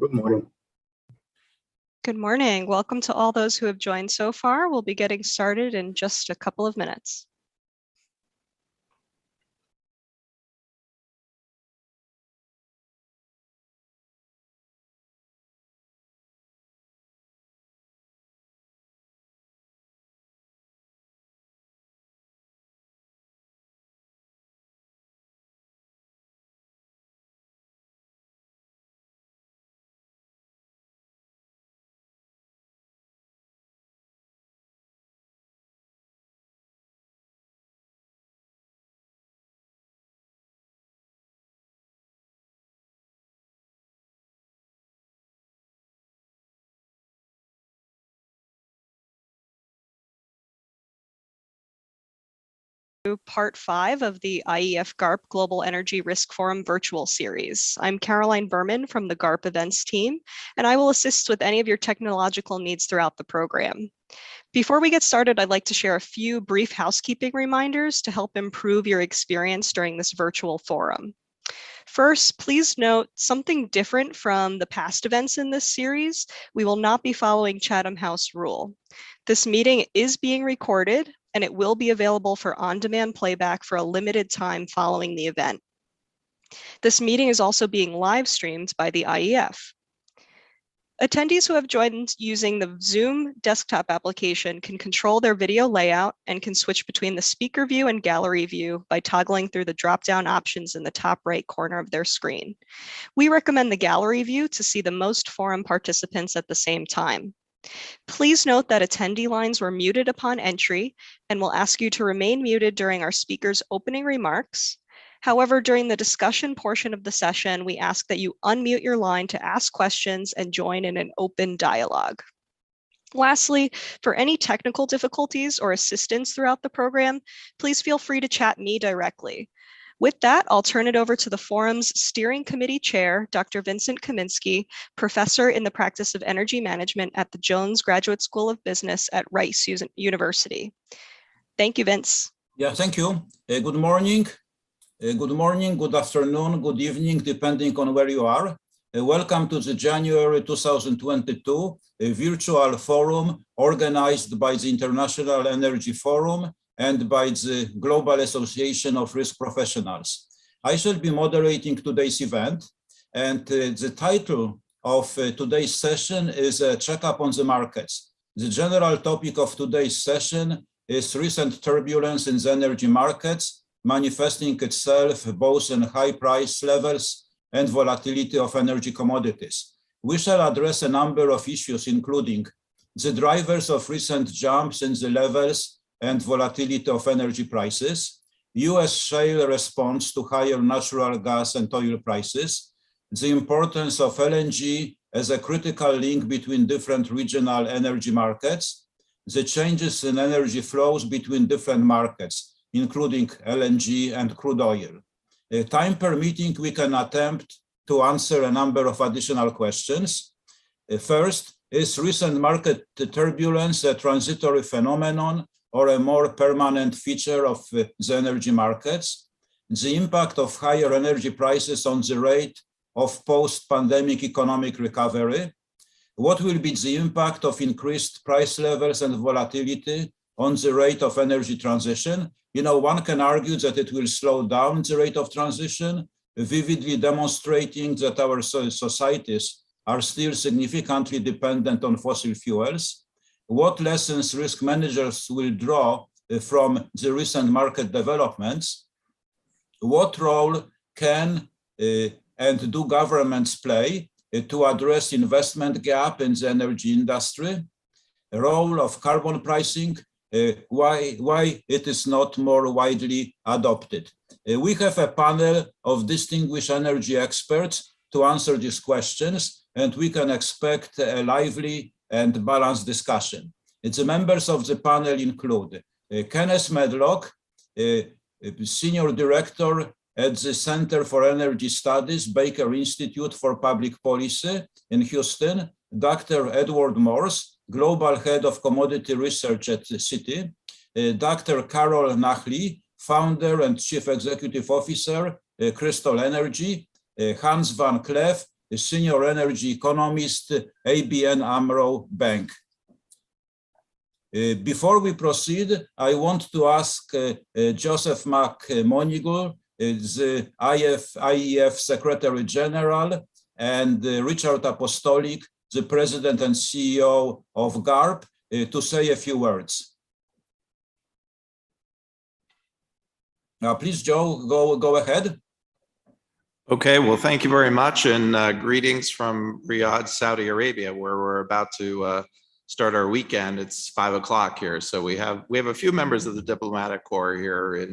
Good morning. Good morning. Welcome to all those who have joined so far. We'll be getting started in just a couple of minutes. Part 5 of the IEF-GARP Global Energy Risk Forum virtual series. I'm Caroline Berman from the GARP events team, and I will assist with any of your technological needs throughout the program. Before we get started, I'd like to share a few brief housekeeping reminders to help improve your experience during this virtual forum. First, please note something different from the past events in this series. We will not be following Chatham House rule. This meeting is being recorded, and it will be available for on-demand playback for a limited time following the event. This meeting is also being live streamed by the IEF. Attendees who have joined using the Zoom desktop application can control their video layout and can switch between the speaker view and gallery view by toggling through the drop-down options in the top right corner of their screen. We recommend the gallery view to see the most forum participants at the same time. Please note that attendee lines were muted upon entry, and we'll ask you to remain muted during our speakers' opening remarks. However, during the discussion portion of the session, we ask that you unmute your line to ask questions and join in an open dialogue. Lastly, for any technical difficulties or assistance throughout the program, please feel free to chat me directly. With that, I'll turn it over to the forum's steering committee chair, Dr. Vincent Kaminsky, professor in the practice of energy management at the Jones Graduate School of Business at Rice University. Thank you, Vince. Yeah, thank you. Good morning. Good morning, good afternoon, good evening, depending on where you are. Welcome to the January 2022 virtual forum organized by the International Energy Forum and by the Global Association of Risk Professionals. I shall be moderating today's event, and the title of today's session is a checkup on the markets. The general topic of today's session is recent turbulence in the energy markets, manifesting itself both in high price levels and volatility of energy commodities. We shall address a number of issues, including the drivers of recent jumps in the levels and volatility of energy prices, US shale response to higher natural gas and oil prices, the importance of LNG as a critical link between different regional energy markets, the changes in energy flows between different markets, including LNG and crude oil. Time permitting, we can attempt to answer a number of additional questions. First, is recent market turbulence a transitory phenomenon or a more permanent feature of the energy markets? The impact of higher energy prices on the rate of post-pandemic economic recovery? What will be the impact of increased price levels and volatility on the rate of energy transition? You know, one can argue that it will slow down the rate of transition, vividly demonstrating that our societies are still significantly dependent on fossil fuels. What lessons risk managers will draw from the recent market developments? What role can and do governments play to address investment gap in the energy industry? The role of carbon pricing, why it is not more widely adopted. We have a panel of distinguished energy experts to answer these questions, and we can expect a lively and balanced discussion. The members of the panel include Kenneth Medlock, Senior Director at the Center for Energy Studies, Baker Institute for Public Policy in Houston, Dr. Edward Morse, Global Head of Commodity Research at Citi, Dr. Carol Nachli, Founder and Chief Executive Officer, Crystal Energy, Hans van Cleef, a senior energy economist, ABN AMRO Bank. Before we proceed, I want to ask Joseph McMonigle, the IEF Secretary General, and Richard Apostolic, the President and CEO of GARP, to say a few words. Please, Joe, go ahead. Okay, well, thank you very much, and greetings from Riyadh, Saudi Arabia, where we're about to start our weekend. It's 5 o'clock here, so we have a few members of the diplomatic corps here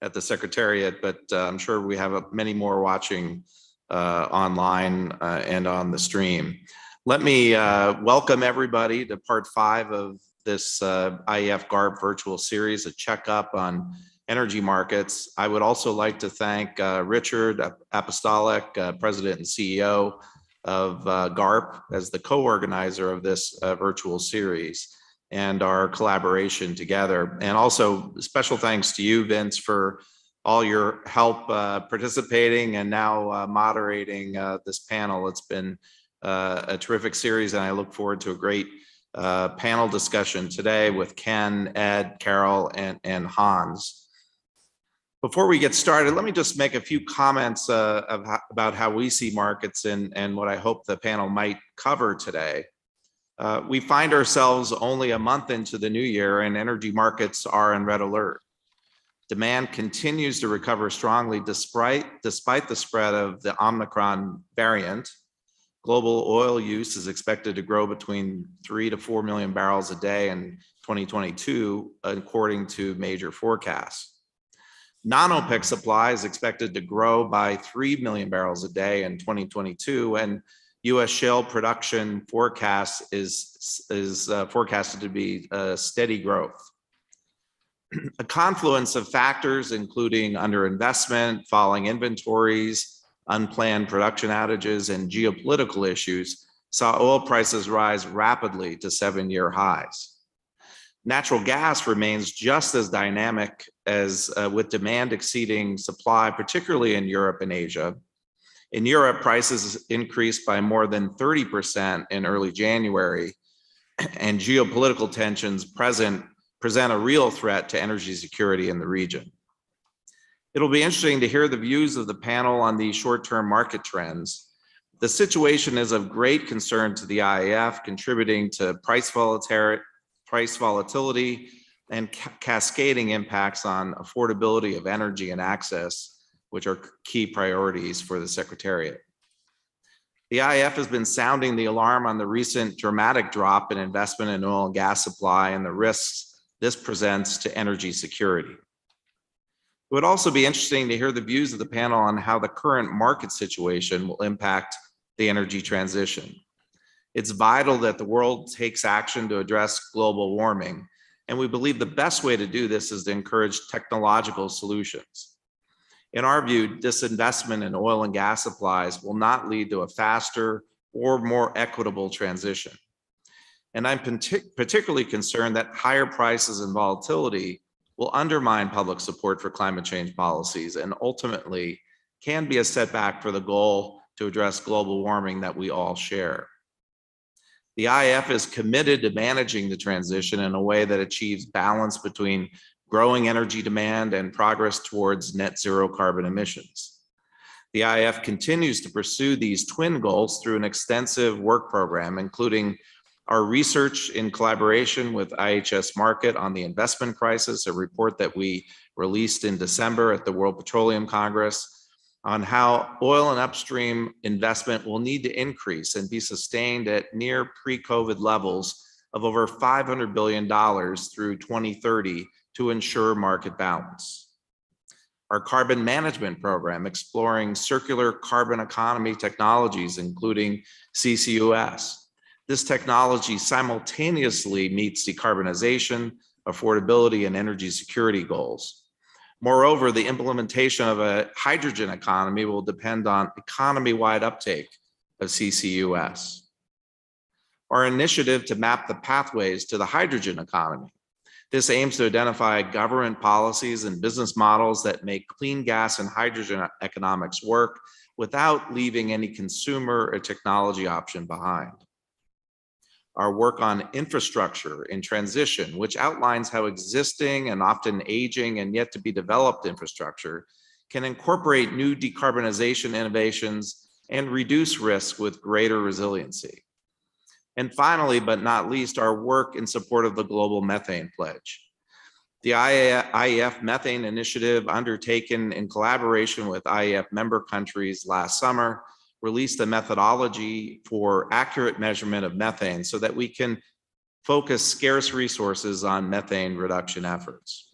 at the Secretariat, but I'm sure we have many more watching online and on the stream. Let me welcome everybody to part 5 of this IEF-GARP virtual series, a checkup on energy markets. I would also like to thank Richard Apostolic, President and CEO of GARP, as the co-organizer of this virtual series and our collaboration together. And also special thanks to you, Vince, for all your help participating and now moderating this panel. It's been a terrific series, and I look forward to a great panel discussion today with Ken, Ed, Carol, and Hans. Before we get started, let me just make a few comments about how we see markets and what I hope the panel might cover today. We find ourselves only a month into the new year, and energy markets are in red alert. Demand continues to recover strongly despite the spread of the Omicron variant. Global oil use is expected to grow between 3 to 4 million barrels a day in 2022, according to major forecasts. Non-OPEC supply is expected to grow by 3 million barrels a day in 2022, and U.S. shale production forecast is forecasted to be steady growth. A confluence of factors, including underinvestment, falling inventories, unplanned production outages, and geopolitical issues, saw oil prices rise rapidly to 7-year highs. Natural gas remains just as dynamic as with demand exceeding supply, particularly in Europe and Asia. In Europe, prices increased by more than 30% in early January, and geopolitical tensions present a real threat to energy security in the region. It'll be interesting to hear the views of the panel on these short-term market trends. The situation is of great concern to the IEF, contributing to price volatility and cascading impacts on affordability of energy and access, which are key priorities for the Secretariat. The IEF has been sounding the alarm on the recent dramatic drop in investment in oil and gas supply and the risks this presents to energy security. It would also be interesting to hear the views of the panel on how the current market situation will impact the energy transition. It's vital that the world takes action to address global warming, and we believe the best way to do this is to encourage technological solutions. In our view, disinvestment in oil and gas supplies will not lead to a faster or more equitable transition. And I'm particularly concerned that higher prices and volatility will undermine public support for climate change policies and ultimately can be a setback for the goal to address global warming that we all share. The IEF is committed to managing the transition in a way that achieves balance between growing energy demand and progress towards net zero carbon emissions. The IEF continues to pursue these twin goals through an extensive work program, including our research in collaboration with IHS Markit on the investment crisis, a report that we released in December at the World Petroleum Congress, on how oil and upstream investment will need to increase and be sustained at near pre-COVID levels of over $500 billion through 2030 to ensure market balance. Our carbon management program, exploring circular carbon economy technologies, including CCUS. This technology simultaneously meets decarbonization, affordability, and energy security goals. Moreover, the implementation of a hydrogen economy will depend on economy-wide uptake of CCUS. Our initiative to map the pathways to the hydrogen economy. This aims to identify government policies and business models that make clean gas and hydrogen economics work without leaving any consumer or technology option behind. Our work on infrastructure in transition, which outlines how existing and often aging and yet to be developed infrastructure can incorporate new decarbonization innovations and reduce risk with greater resiliency. And finally, but not least, our work in support of the global methane pledge. The IEF methane initiative, undertaken in collaboration with IEF member countries last summer, released a methodology for accurate measurement of methane so that we can focus scarce resources on methane reduction efforts.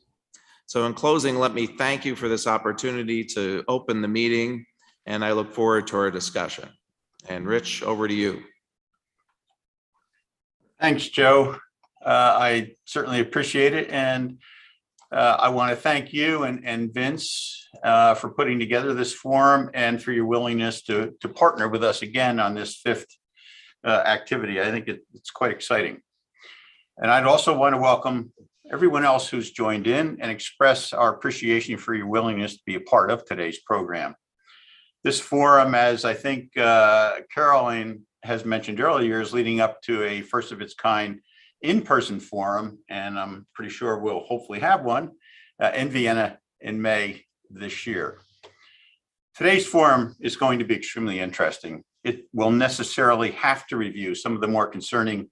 So in closing, let me thank you for this opportunity to open the meeting, and I look forward to our discussion. And Rich, over to you. Thanks, Joe. I certainly appreciate it. And I want to thank you and Vince for putting together this forum and for your willingness to partner with us again on this fifth activity. I think it's quite exciting. And I'd also want to welcome everyone else who's joined in and express our appreciation for your willingness to be a part of today's program. This forum, as I think Caroline has mentioned earlier, is leading up to a first of its kind in-person forum, and I'm pretty sure we'll hopefully have one in Vienna in May this year. Today's forum is going to be extremely interesting. It will necessarily have to review some of the more concerning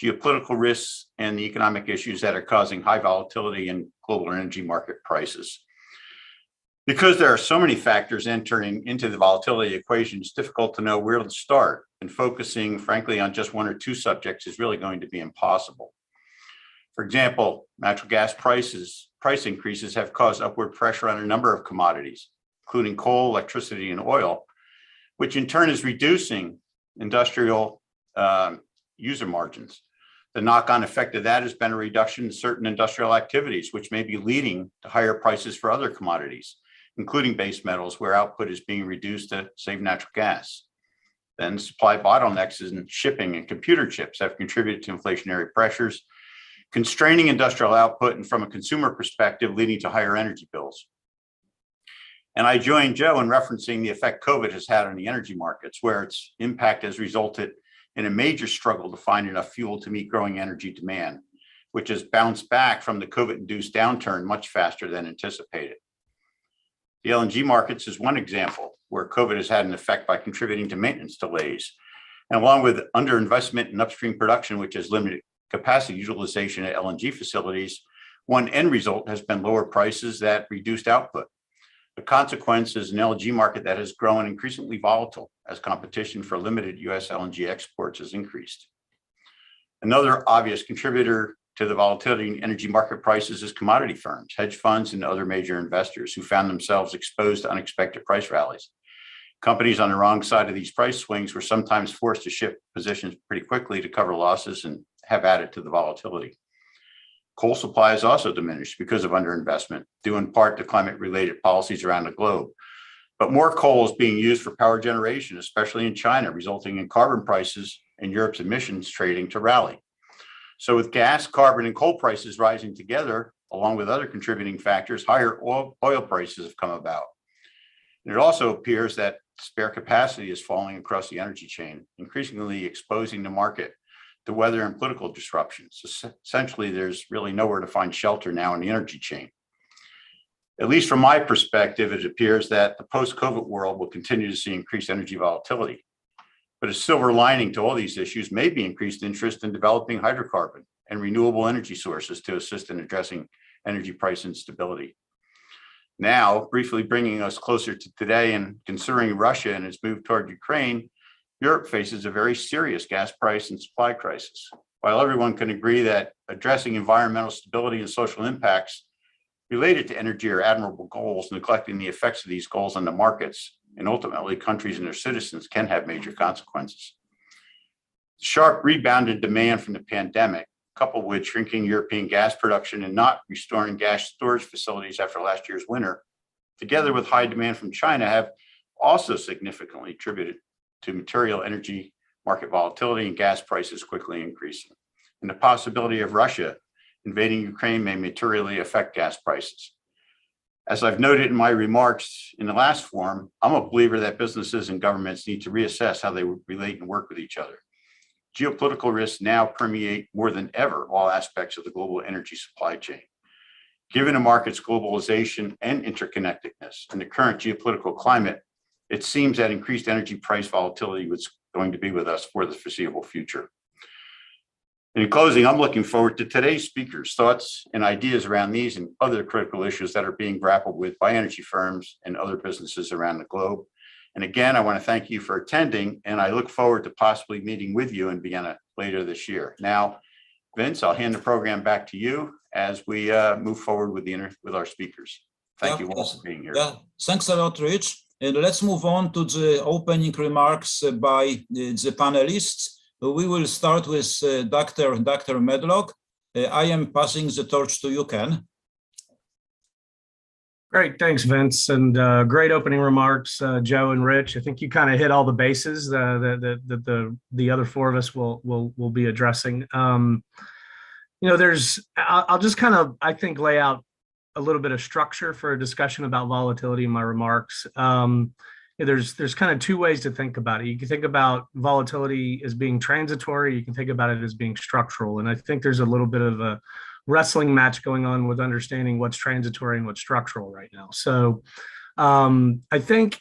geopolitical risks and the economic issues that are causing high volatility in global energy market prices. Because there are so many factors entering into the volatility equation, it's difficult to know where to start, and focusing, frankly, on just one or two subjects is really going to be impossible. For example, natural gas price increases have caused upward pressure on a number of commodities, including coal, electricity, and oil, which in turn is reducing industrial user margins. The knock-on effect of that has been a reduction in certain industrial activities, which may be leading to higher prices for other commodities, including base metals, where output is being reduced to save natural gas. Then supply bottlenecks in shipping and computer chips have contributed to inflationary pressures, constraining industrial output, and from a consumer perspective, leading to higher energy bills. And I join Joe in referencing the effect COVID has had on the energy markets, where its impact has resulted in a major struggle to find enough fuel to meet growing energy demand, which has bounced back from the COVID-induced downturn much faster than anticipated. The LNG markets is one example where COVID has had an effect by contributing to maintenance delays. And along with underinvestment in upstream production, which has limited capacity utilization at LNG facilities, one end result has been lower prices that reduced output. The consequence is an LNG market that has grown increasingly volatile as competition for limited US LNG exports has increased. Another obvious contributor to the volatility in energy market prices is commodity firms, hedge funds, and other major investors who found themselves exposed to unexpected price rallies. Companies on the wrong side of these price swings were sometimes forced to shift positions pretty quickly to cover losses and have added to the volatility. Coal supply has also diminished because of underinvestment, due in part to climate-related policies around the globe. But more coal is being used for power generation, especially in China, resulting in carbon prices and Europe's emissions trading to rally. So with gas, carbon, and coal prices rising together, along with other contributing factors, higher oil prices have come about. And it also appears that spare capacity is falling across the energy chain, increasingly exposing the market to weather and political disruptions. Essentially, there's really nowhere to find shelter now in the energy chain. At least from my perspective, it appears that the post-COVID world will continue to see increased energy volatility. But a silver lining to all these issues may be increased interest in developing hydrocarbon and renewable energy sources to assist in addressing energy price instability. Now, briefly bringing us closer to today and considering Russia and its move toward Ukraine, Europe faces a very serious gas price and supply crisis. While everyone can agree that addressing environmental stability and social impacts related to energy are admirable goals, neglecting the effects of these goals on the markets and ultimately countries and their citizens can have major consequences. The sharp rebound in demand from the pandemic, coupled with shrinking European gas production and not restoring gas storage facilities after last year's winter, together with high demand from China, have also significantly contributed to material energy market volatility and gas prices quickly increasing. And the possibility of Russia invading Ukraine may materially affect gas prices. As I've noted in my remarks in the last forum, I'm a believer that businesses and governments need to reassess how they relate and work with each other. Geopolitical risks now permeate more than ever all aspects of the global energy supply chain. Given the market's globalization and interconnectedness and the current geopolitical climate, it seems that increased energy price volatility was going to be with us for the foreseeable future. In closing, I'm looking forward to today's speakers' thoughts and ideas around these and other critical issues that are being grappled with by energy firms and other businesses around the globe. And again, I want to thank you for attending, and I look forward to possibly meeting with you in Vienna later this year. Now, Vince, I'll hand the program back to you as we move forward with our speakers. Thank you all for being here. Yeah, thanks a lot, Rich. And let's move on to the opening remarks by the panelists. We will start with Dr. Medlock. I am passing the torch to you, Ken. Great, thanks, Vince, and great opening remarks, Joe and Rich. I think you kind of hit all the bases that the other four of us will be addressing. I'll just kind of, I think, lay out a little bit of structure for a discussion about volatility in my remarks. There's kind of two ways to think about it. You can think about volatility as being transitory. You can think about it as being structural. And I think there's a little bit of a wrestling match going on with understanding what's transitory and what's structural right now. So I think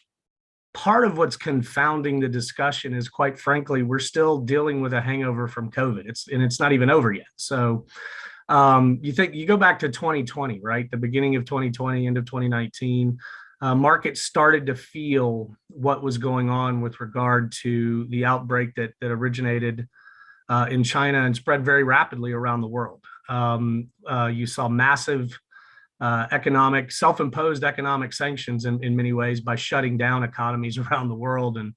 part of what's confounding the discussion is, quite frankly, we're still dealing with a hangover from COVID. It's not even over yet. So you go back to 2020, right? The beginning of 2020, end of 2019. Markets started to feel what was going on with regard to the outbreak that originated in China and spread very rapidly around the world. You saw massive self-imposed economic sanctions in many ways by shutting down economies around the world. And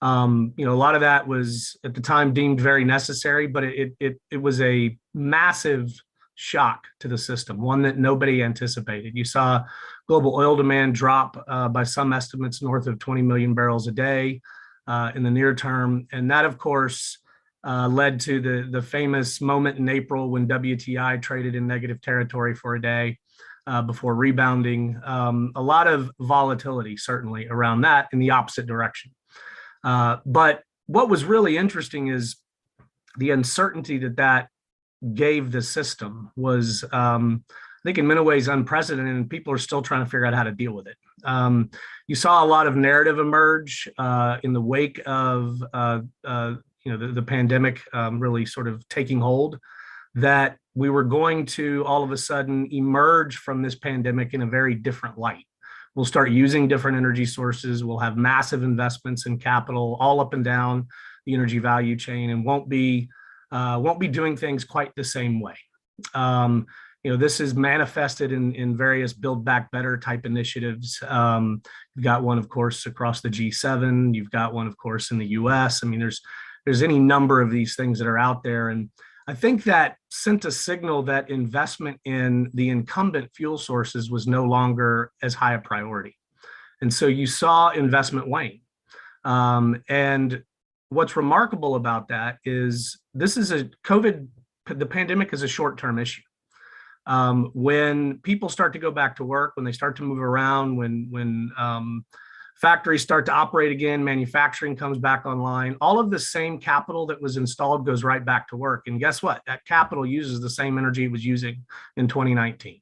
a lot of that was at the time deemed very necessary, but it was a massive shock to the system, one that nobody anticipated. You saw global oil demand drop by some estimates north of 20 million barrels a day in the near term. And that, of course, led to the famous moment in April when WTI traded in negative territory for a day before rebounding. A lot of volatility, certainly, around that in the opposite direction. But what was really interesting is the uncertainty that gave the system was, I think, in many ways unprecedented, and people are still trying to figure out how to deal with it. You saw a lot of narrative emerge in the wake of the pandemic really sort of taking hold, that we were going to all of a sudden emerge from this pandemic in a very different light. We'll start using different energy sources. We'll have massive investments in capital all up and down the energy value chain, and won't be doing things quite the same way. This is manifested in various Build Back Better type initiatives. You've got one, of course, across the G7. You've got one, of course, in the US. I mean, there's any number of these things that are out there. And I think that sent a signal that investment in the incumbent fuel sources was no longer as high a priority. And so you saw investment wane. And what's remarkable about that is the pandemic is a short-term issue. When people start to go back to work, when they start to move around, when factories start to operate again, manufacturing comes back online, all of the same capital that was installed goes right back to work. And guess what? That capital uses the same energy it was using in 2019.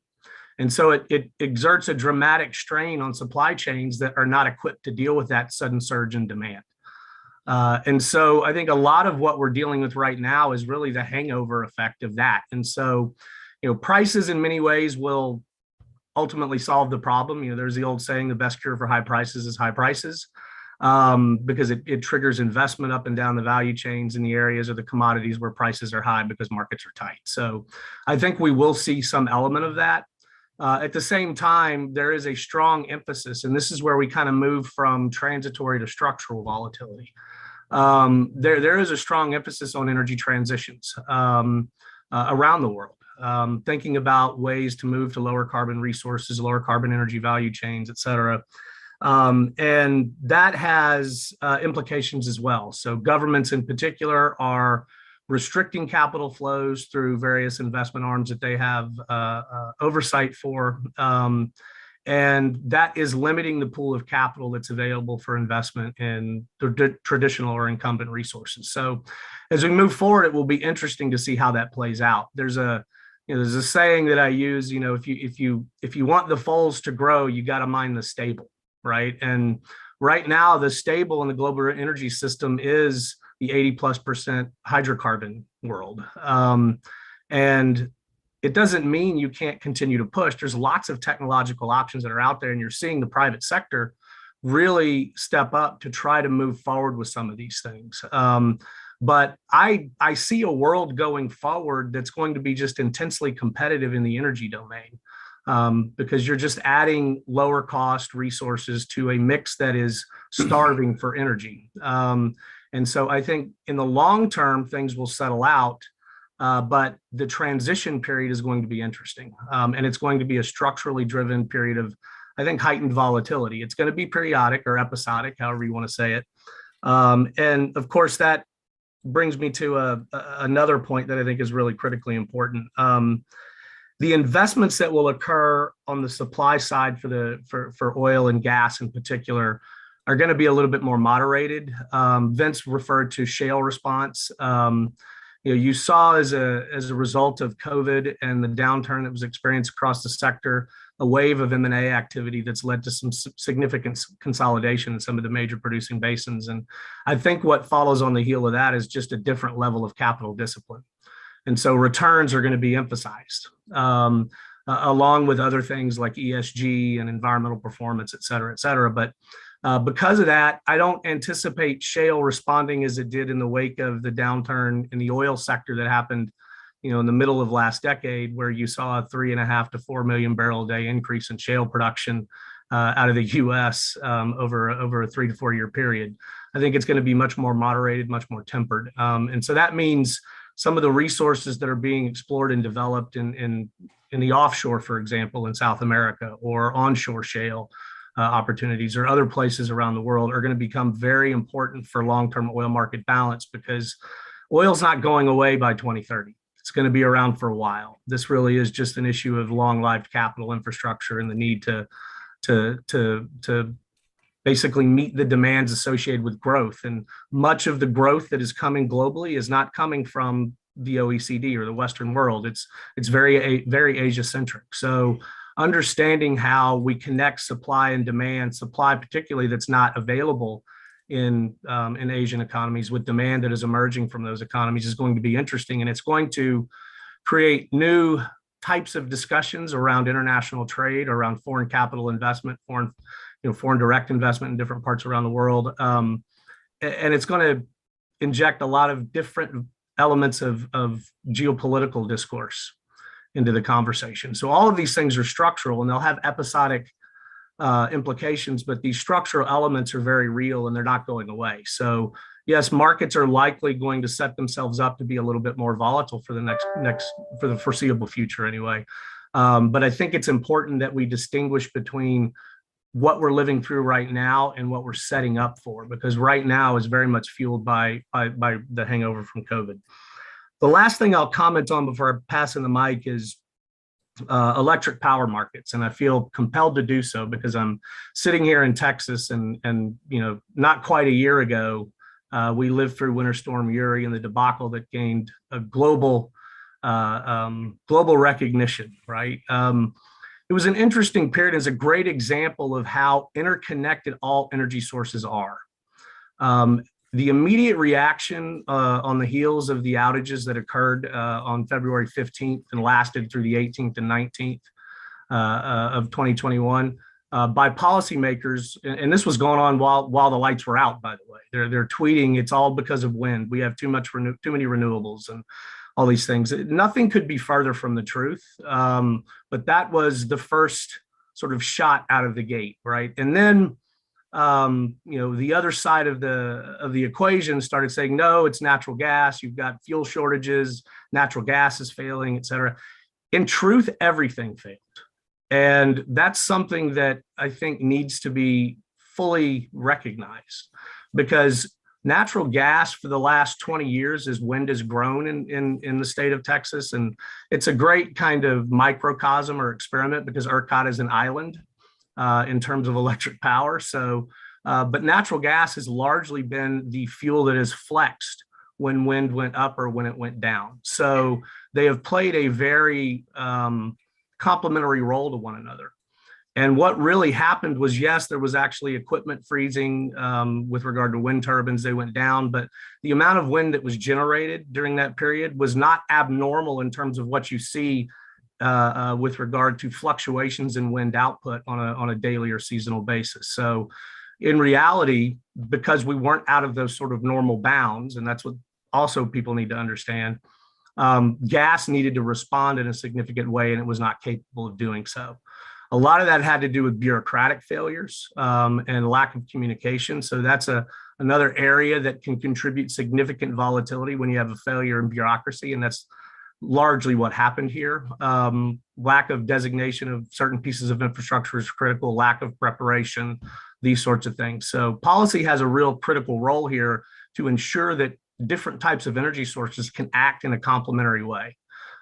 And so it exerts a dramatic strain on supply chains that are not equipped to deal with that sudden surge in demand. And so I think a lot of what we're dealing with right now is really the hangover effect of that. And so, prices in many ways will ultimately solve the problem. There's the old saying, the best cure for high prices is high prices, because it triggers investment up and down the value chains in the areas of the commodities where prices are high because markets are tight. So I think we will see some element of that. At the same time, there is a strong emphasis, and this is where we kind of move from transitory to structural volatility. There is a strong emphasis on energy transitions around the world. Thinking about ways to move to lower carbon resources, lower carbon energy value chains, et cetera. And that has implications as well. So governments in particular are restricting capital flows through various investment arms that they have oversight for. And that is limiting the pool of capital that's available for investment in the traditional or incumbent resources. So as we move forward, it will be interesting to see how that plays out. There's a saying that I use, if you want the foals to grow, you got to mind the stable, right? And right now, the stable in the global energy system is the 80+% hydrocarbon world. And it doesn't mean you can't continue to push. There's lots of technological options that are out there, and you're seeing the private sector really step up to try to move forward with some of these things. But I see a world going forward that's going to be just intensely competitive in the energy domain, because you're just adding lower cost resources to a mix that is starving for energy. And so I think in the long term, things will settle out. But the transition period is going to be interesting. And it's going to be a structurally driven period of, I think, heightened volatility. It's going to be periodic or episodic, however you want to say it. And of course, that brings me to another point that I think is really critically important. The investments that will occur on the supply side for oil and gas in particular are going to be a little bit more moderated. Vince referred to shale response. You saw as a result of COVID and the downturn that was experienced across the sector, a wave of M&A activity that's led to some significant consolidation in some of the major producing basins. And I think what follows on the heel of that is just a different level of capital discipline. And so returns are going to be emphasized, along with other things like ESG and environmental performance, et cetera, et cetera. But because of that, I don't anticipate shale responding as it did in the wake of the downturn in the oil sector that happened, in the middle of last decade, where you saw a 3.5 to 4 million barrel a day increase in shale production out of the U.S. over a 3 to 4 year period. I think it's going to be much more moderated, much more tempered, and so that means some of the resources that are being explored and developed in the offshore, for example, in South America, or onshore shale opportunities or other places around the world are going to become very important for long-term oil market balance, because oil's not going away by 2030. It's going to be around for a while. This really is just an issue of long-lived capital infrastructure and the need to basically meet the demands associated with growth. And much of the growth that is coming globally is not coming from the OECD or the Western world. It's very Asia-centric. So understanding how we connect supply and demand, supply particularly that's not available in Asian economies with demand that is emerging from those economies, is going to be interesting. And it's going to create new types of discussions around international trade, around foreign capital investment, foreign direct investment in different parts around the world. And it's going to inject a lot of different elements of geopolitical discourse into the conversation. So all of these things are structural, and they'll have episodic implications, but these structural elements are very real and they're not going away. So yes, markets are likely going to set themselves up to be a little bit more volatile for the foreseeable future anyway. But I think it's important that we distinguish between what we're living through right now and what we're setting up for, because right now is very much fueled by the hangover from COVID. The last thing I'll comment on before I pass in the mic is electric power markets, and I feel compelled to do so because I'm sitting here in Texas, and not quite a year ago, we lived through Winter Storm Uri and the debacle that gained a global recognition. Right. It was an interesting period. It's a great example of how interconnected all energy sources are. The immediate reaction on the heels of the outages that occurred on February 15th and lasted through the 18th and 19th of 2021 by policymakers, and this was going on while the lights were out, by the way. They're tweeting, it's all because of wind. We have too many renewables and all these things. Nothing could be farther from the truth. But that was the first sort of shot out of the gate, right? And then the other side of the equation started saying, no, it's natural gas. You've got fuel shortages, natural gas is failing, et cetera. In truth, everything failed. And that's something that I think needs to be fully recognized, because Natural gas for the last 20 years as wind has grown in the state of Texas. And it's a great kind of microcosm or experiment because ERCOT is an island in terms of electric power. So, but natural gas has largely been the fuel that is flexed when wind went up or when it went down. So they have played a very complementary role to one another. And what really happened was, yes, there was actually equipment freezing with regard to wind turbines. They went down, but the amount of wind that was generated during that period was not abnormal in terms of what you see with regard to fluctuations in wind output on a daily or seasonal basis. So in reality, because we weren't out of those sort of normal bounds, and that's what also people need to understand, gas needed to respond in a significant way, and it was not capable of doing so. A lot of that had to do with bureaucratic failures and lack of communication. So that's another area that can contribute significant volatility when you have a failure in bureaucracy, and that's largely what happened here. Lack of designation of certain pieces of infrastructure is critical, lack of preparation, these sorts of things. So policy has a real critical role here to ensure that different types of energy sources can act in a complementary way.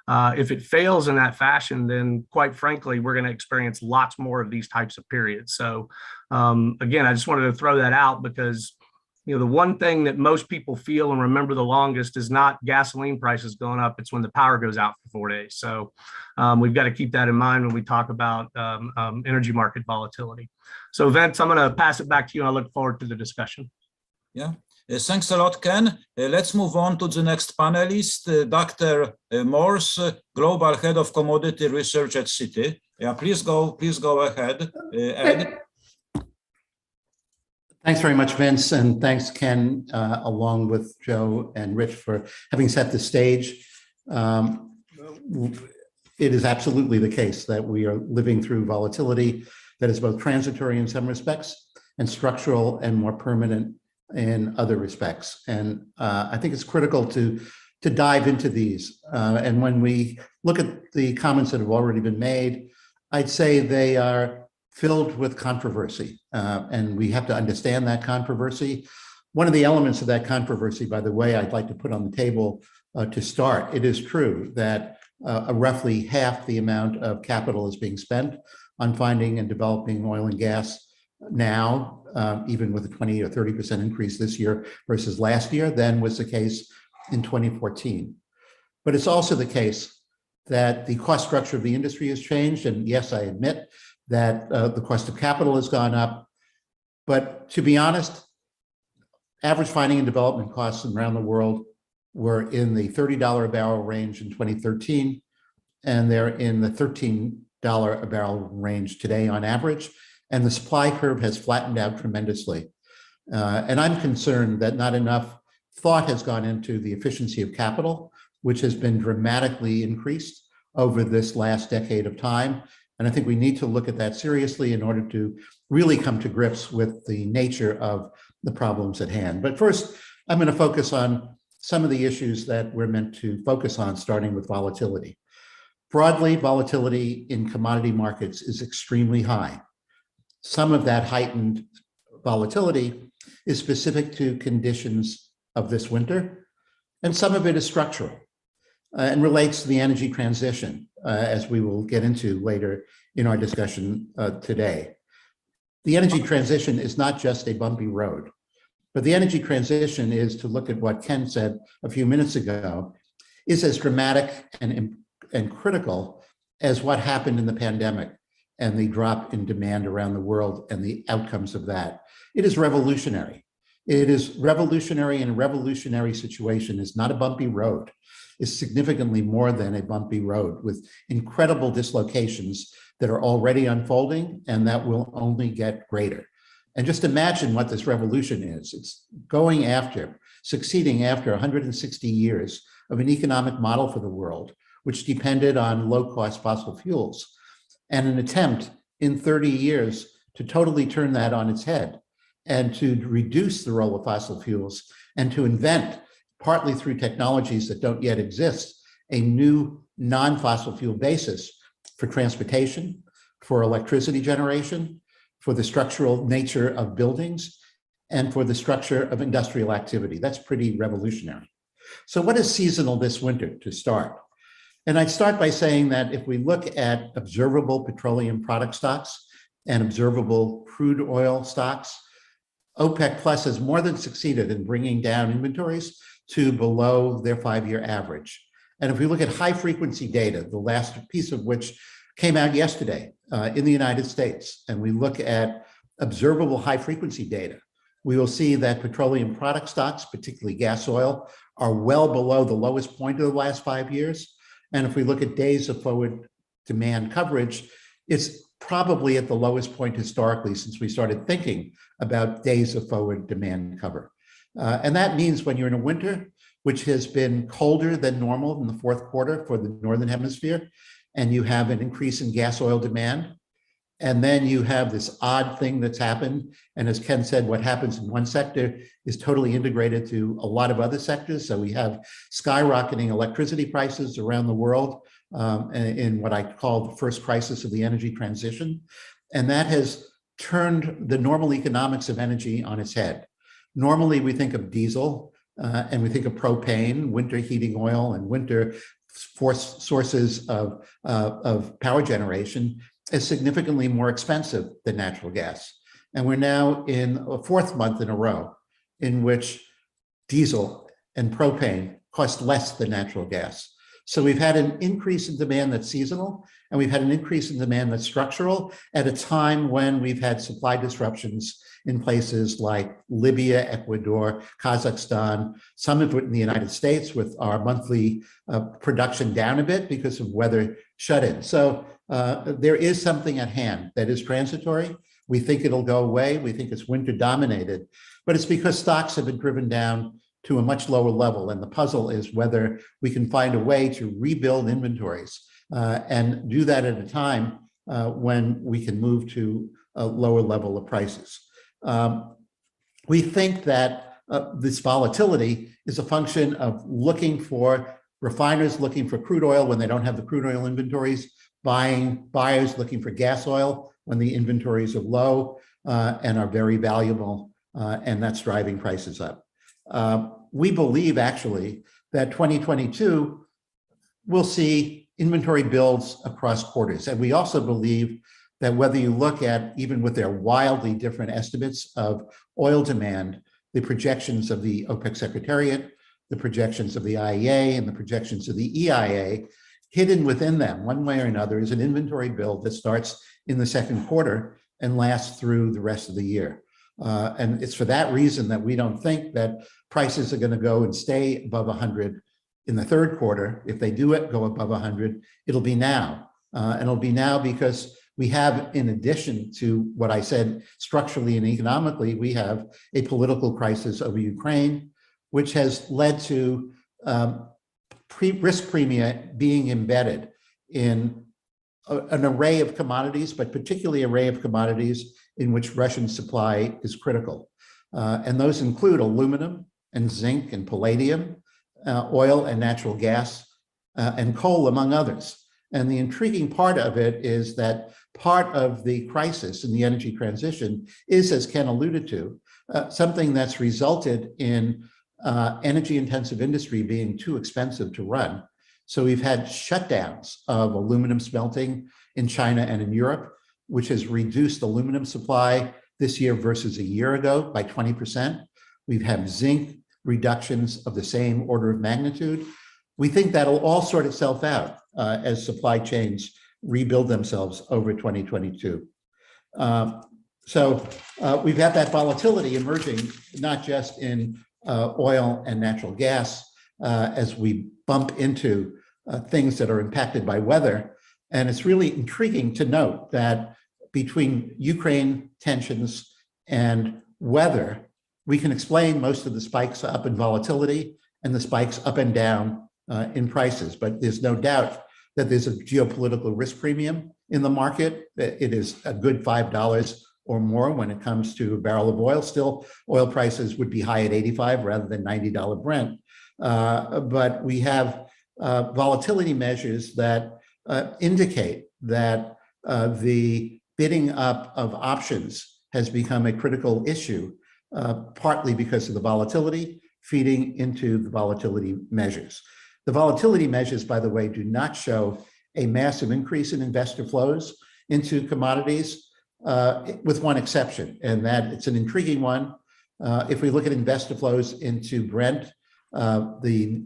If it fails in that fashion, then quite frankly, we're going to experience lots more of these types of periods. So again, I just wanted to throw that out because, you know, the one thing that most people feel and remember the longest is not gasoline prices going up. It's when the power goes out for 4 days. So we've got to keep that in mind when we talk about energy market volatility. So Vince, I'm going to pass it back to you, and I look forward to the discussion. Yeah. Thanks a lot, Ken. Let's move on to the next panelist, Dr. Morse, Global Head of Commodity Research at Citi. Yeah, please go ahead, Ed. Thanks very much, Vince, and thanks, Ken, along with Joe and Rich for having set the stage. It is absolutely the case that we are living through volatility that is both transitory in some respects and structural and more permanent in other respects. And I think it's critical to dive into these. And when we look at the comments that have already been made, I'd say they are filled with controversy. And we have to understand that controversy. One of the elements of that controversy, by the way, I'd like to put on the table to start. It is true that roughly half the amount of capital is being spent on finding and developing oil and gas now, even with a 20 or 30% increase this year versus last year, than was the case in 2014. But it's also the case that the cost structure of the industry has changed. And yes, I admit that the cost of capital has gone up. But to be honest, average finding and development costs around the world were in the $30 a barrel range in 2013, and they're in the $13 a barrel range today on average. And the supply curve has flattened out tremendously. And I'm concerned that not enough thought has gone into the efficiency of capital, which has been dramatically increased over this last decade of time. And I think we need to look at that seriously in order to really come to grips with the nature of the problems at hand. But first, I'm going to focus on some of the issues that we're meant to focus on, starting with volatility. Broadly, volatility in commodity markets is extremely high. Some of that heightened volatility is specific to conditions of this winter, and some of it is structural and relates to the energy transition, as we will get into later in our discussion today. The energy transition is not just a bumpy road, but the energy transition is, to look at what Ken said a few minutes ago, is as dramatic and critical as what happened in the pandemic and the drop in demand around the world and the outcomes of that. It is revolutionary. It is revolutionary, and a revolutionary situation is not a bumpy road. It's significantly more than a bumpy road, with incredible dislocations that are already unfolding and that will only get greater. And just imagine what this revolution is. It's succeeding after 160 years of an economic model for the world, which depended on low-cost fossil fuels, and an attempt in 30 years to totally turn that on its head and to reduce the role of fossil fuels and to invent, partly through technologies that don't yet exist, a new non-fossil fuel basis for transportation, for electricity generation, for the structural nature of buildings, and for the structure of industrial activity. That's pretty revolutionary. So what is seasonal this winter to start? And I'd start by saying that if we look at observable petroleum product stocks and observable crude oil stocks, OPEC Plus has more than succeeded in bringing down inventories to below their 5-year average. And if we look at high frequency data, the last piece of which came out yesterday in the United States, and we look at observable high frequency data, we will see that petroleum product stocks, particularly gas oil, are well below the lowest point of the last 5 years. And if we look at days of forward demand coverage, it's probably at the lowest point historically since we started thinking about days of forward demand cover. And that means when you're in a winter, which has been colder than normal in the fourth quarter for the Northern Hemisphere, and you have an increase in gas oil demand, and then you have this odd thing that's happened. And as Ken said, what happens in one sector is totally integrated to a lot of other sectors. So we have skyrocketing electricity prices around the world in what I call the first crisis of the energy transition. And that has turned the normal economics of energy on its head. Normally, we think of diesel and we think of propane, winter heating oil, and winter sources of power generation is significantly more expensive than natural gas. And we're now in a fourth month in a row in which diesel and propane cost less than natural gas. So we've had an increase in demand that's seasonal, and we've had an increase in demand that's structural at a time when we've had supply disruptions in places like Libya, Ecuador, Kazakhstan, some of it in the United States with our monthly production down a bit because of weather shut-ins. So there is something at hand that is transitory. We think it'll go away. We think it's winter dominated, but it's because stocks have been driven down to a much lower level. And the puzzle is whether we can find a way to rebuild inventories and do that at a time when we can move to a lower level of prices. We think that this volatility is a function of looking for refiners looking for crude oil when they don't have the crude oil inventories, buyers looking for gas oil when the inventories are low and are very valuable, and that's driving prices up. We believe actually that 2022 will see inventory builds across quarters. And we also believe that whether you look at, even with their wildly different estimates of oil demand, the projections of the OPEC Secretariat, the projections of the IEA, and the projections of the EIA, hidden within them, one way or another, is an inventory build that starts in the second quarter and lasts through the rest of the year. And it's for that reason that we don't think that prices are going to go and stay above 100 in the third quarter. If they do go above 100, it'll be now. And it'll be now because we have, in addition to what I said structurally and economically, we have a political crisis over Ukraine, which has led to risk premia being embedded in an array of commodities, but particularly an array of commodities in which Russian supply is critical. And those include aluminum and zinc and palladium, oil and natural gas, and coal, among others. And the intriguing part of it is that part of the crisis in the energy transition is, as Ken alluded to, something that's resulted in energy-intensive industry being too expensive to run. So we've had shutdowns of aluminum smelting in China and in Europe, which has reduced aluminum supply this year versus a year ago by 20%. We've had zinc reductions of the same order of magnitude. We think that'll all sort itself out as supply chains rebuild themselves over 2022. So we've had that volatility emerging, not just in oil and natural gas as we bump into things that are impacted by weather. And it's really intriguing to note that between Ukraine tensions and weather, we can explain most of the spikes up in volatility and the spikes up and down in prices. But there's no doubt that there's a geopolitical risk premium in the market. It is a good $5 or more when it comes to a barrel of oil. Still, oil prices would be high at 85 rather than $90 Brent. But we have volatility measures that indicate that the bidding up of options has become a critical issue partly because of the volatility feeding into the volatility measures. The volatility measures, by the way, do not show a massive increase in investor flows into commodities, with one exception, and that it's an intriguing one. If we look at investor flows into Brent, the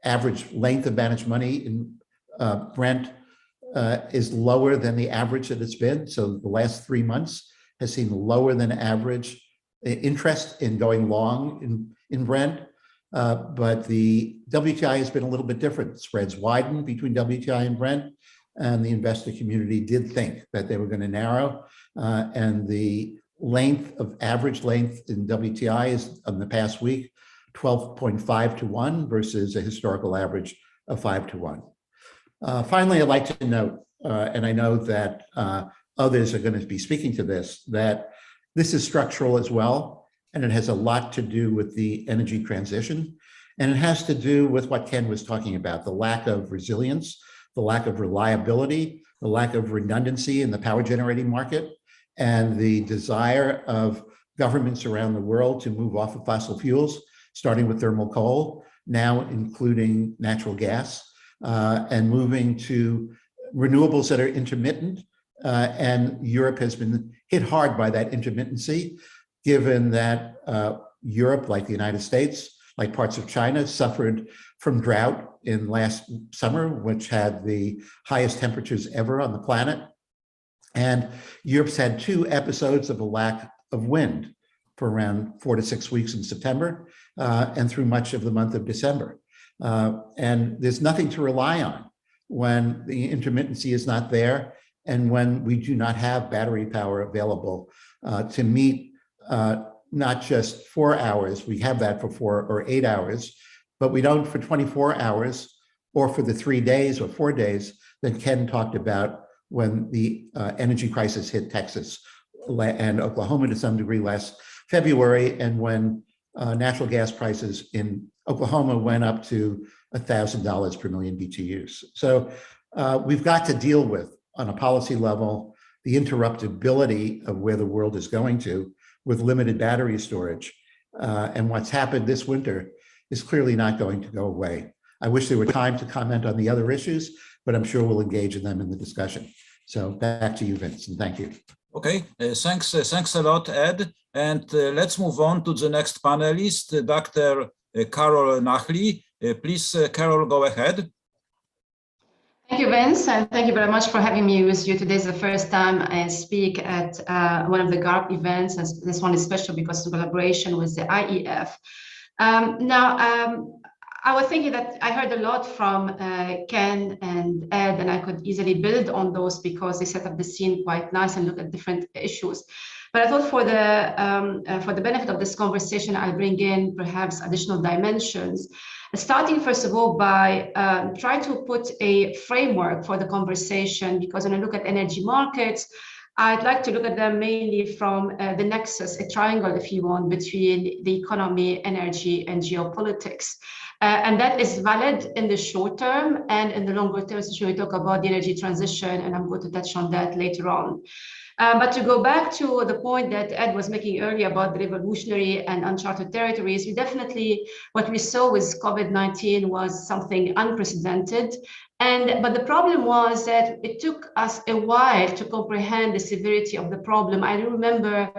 average length of managed money in Brent is lower than the average that it's been. So the last 3 months has seen lower than average interest in going long in Brent. But the WTI has been a little bit different. Spreads widened between WTI and Brent, and the investor community did think that they were going to narrow. And the average length in WTI is, in the past week, 12.5 to 1 versus a historical average of 5 to 1. Finally, I'd like to note, and I know that others are going to be speaking to this, that this is structural as well, and it has a lot to do with the energy transition. And it has to do with what Ken was talking about, the lack of resilience, the lack of reliability, the lack of redundancy in the power generating market, and the desire of governments around the world to move off of fossil fuels, starting with thermal coal, now including natural gas, and moving to renewables that are intermittent. And Europe has been hit hard by that intermittency, given that Europe, like the United States, like parts of China, suffered from drought in last summer, which had the highest temperatures ever on the planet. And Europe's had 2 episodes of a lack of wind for around 4 to 6 weeks in September and through much of the month of December. And there's nothing to rely on when the intermittency is not there and when we do not have battery power available to meet not just 4 hours, we have that for 4 or 8 hours, but we don't for 24 hours or for the 3 days or 4 days that Ken talked about when the energy crisis hit Texas and Oklahoma to some degree last February, and when natural gas prices in Oklahoma went up to $1,000 per million BTUs. So we've got to deal with, on a policy level, the interruptibility of where the world is going to with limited battery storage. And what's happened this winter is clearly not going to go away. I wish there were time to comment on the other issues, but I'm sure we'll engage in them in the discussion. So back to you, Vince, and thank you. Okay, thanks a lot, Ed. And let's move on to the next panelist, Dr. Carol Nachli. Please, Carol, go ahead. Thank you, Vince, and thank you very much for having me with you today. It's the first time I speak at one of the GARP events, and this one is special because of collaboration with the IEF. I was thinking that I heard a lot from Ken and Ed, and I could easily build on those because they set up the scene quite nice and look at different issues. But I thought for the benefit of this conversation, I'll bring in perhaps additional dimensions, starting first of all by trying to put a framework for the conversation, because when I look at energy markets, I'd like to look at them mainly from the nexus, a triangle, if you want, between the economy, energy, and geopolitics. And that is valid in the short term and in the longer term, especially when we talk about the energy transition, and I'm going to touch on that later on. But to go back to the point that Ed was making earlier about the revolutionary and uncharted territories, we definitely, what we saw with COVID-19 was something unprecedented. But the problem was that it took us a while to comprehend the severity of the problem. I remember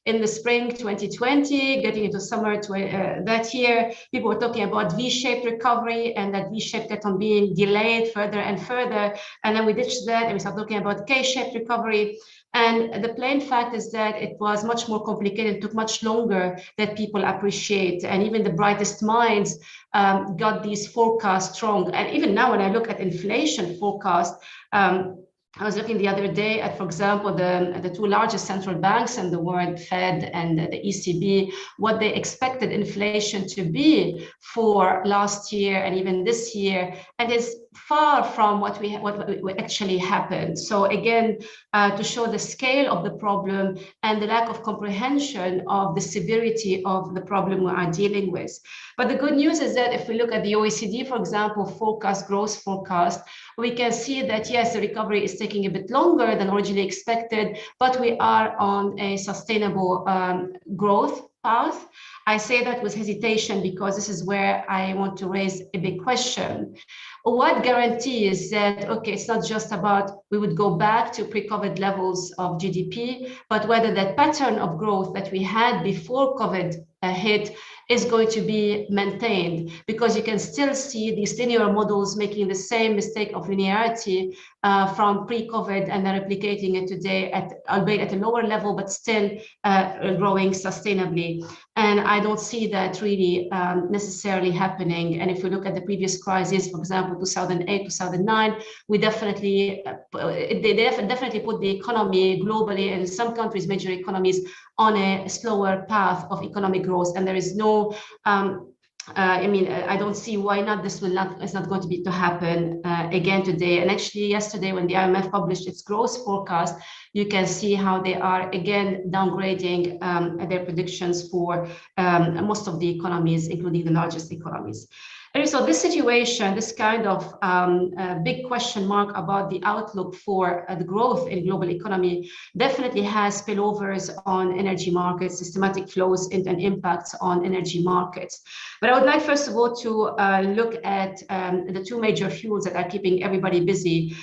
in the spring 2020, getting into summer that year, people were talking about V-shaped recovery, and that V-shape kept on being delayed further and further. And then we ditched that and we started talking about K-shaped recovery. And the plain fact is that it was much more complicated, it took much longer than people appreciate. And even the brightest minds got these forecasts wrong. And even now, when I look at inflation forecast, I was looking the other day at, for example, the 2 largest central banks in the world, Fed and the ECB, what they expected inflation to be for last year and even this year, and it's far from what actually happened. So again, to show the scale of the problem and the lack of comprehension of the severity of the problem we are dealing with. But the good news is that if we look at the OECD, for example, growth forecast, we can see that yes, the recovery is taking a bit longer than originally expected, but we are on a sustainable growth path. I say that with hesitation because this is where I want to raise a big question. What guarantees that, okay, it's not just about we would go back to pre-COVID levels of GDP, but whether that pattern of growth that we had before COVID hit is going to be maintained, because you can still see these linear models making the same mistake of linearity from pre-COVID and then replicating it today, albeit at a lower level, but still growing sustainably. And I don't see that really necessarily happening. And if we look at the previous crises, for example, 2008, 2009, we definitely, they definitely put the economy globally, and in some countries, major economies, on a slower path of economic growth. And there is no, I mean, I don't see why not. This will not, it's not going to be to happen again today. And actually yesterday, when the IMF published its growth forecast, you can see how they are again downgrading their predictions for most of the economies, including the largest economies. And so this situation, this kind of big question mark about the outlook for the growth in global economy definitely has spillovers on energy markets, systematic flows and impacts on energy markets. But I would like, first of all, to look at the two major fuels that are keeping everybody busy,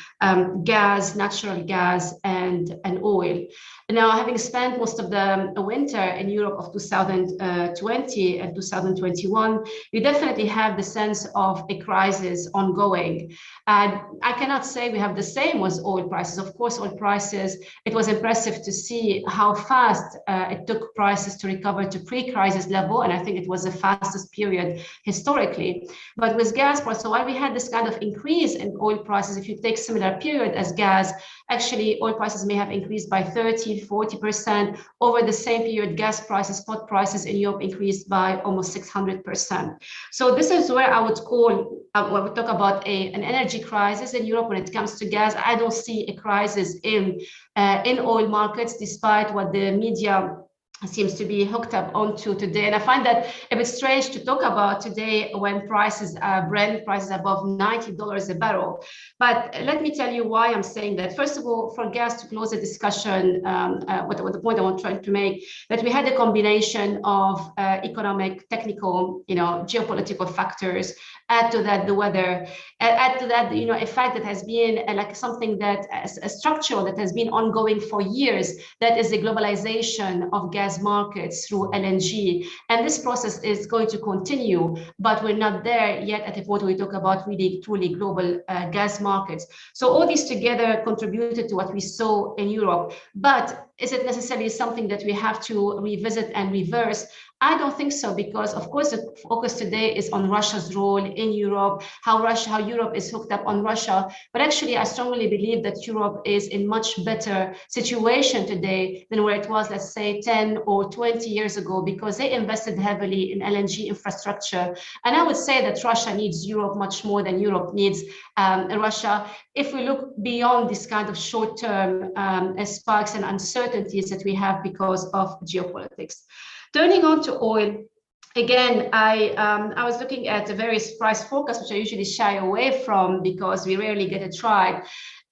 gas, natural gas, and oil. Now, having spent most of the winter in Europe of 2020 and 2021, you definitely have the sense of a crisis ongoing. I cannot say we have the same with oil prices. Of course, oil prices, it was impressive to see how fast it took prices to recover to pre-crisis level, and I think it was the fastest period historically. But with gas prices, so while we had this kind of increase in oil prices, if you take similar period as gas, actually oil prices may have increased by 30–40%. Over the same period, gas prices, spot prices in Europe increased by almost 600%. So this is where I would call, when we talk about an energy crisis in Europe when it comes to gas, I don't see a crisis in oil markets, despite what the media seems to be hooked up onto today. And I find that a bit strange to talk about today when prices, Brent prices above $90 a barrel. But let me tell you why I'm saying that. First of all, for gas, to close the discussion, what the point I want to make, that we had a combination of economic, technical, geopolitical factors. Add to that the weather, add to that, a fact that has been like something that a structural that has been ongoing for years, that is the globalization of gas markets through LNG. And this process is going to continue, but we're not there yet at the point where we talk about really truly global gas markets. So all these together contributed to what we saw in Europe. But is it necessarily something that we have to revisit and reverse? I don't think so, because of course the focus today is on Russia's role in Europe, how Europe is hooked up on Russia. But actually, I strongly believe that Europe is in much better situation today than where it was, let's say, 10 or 20 years ago, because they invested heavily in LNG infrastructure. And I would say that Russia needs Europe much more than Europe needs Russia. If we look beyond this kind of short-term sparks and uncertainties that we have because of geopolitics. Turning on to oil, again, I was looking at the various price forecasts, which I usually shy away from because we rarely get it right.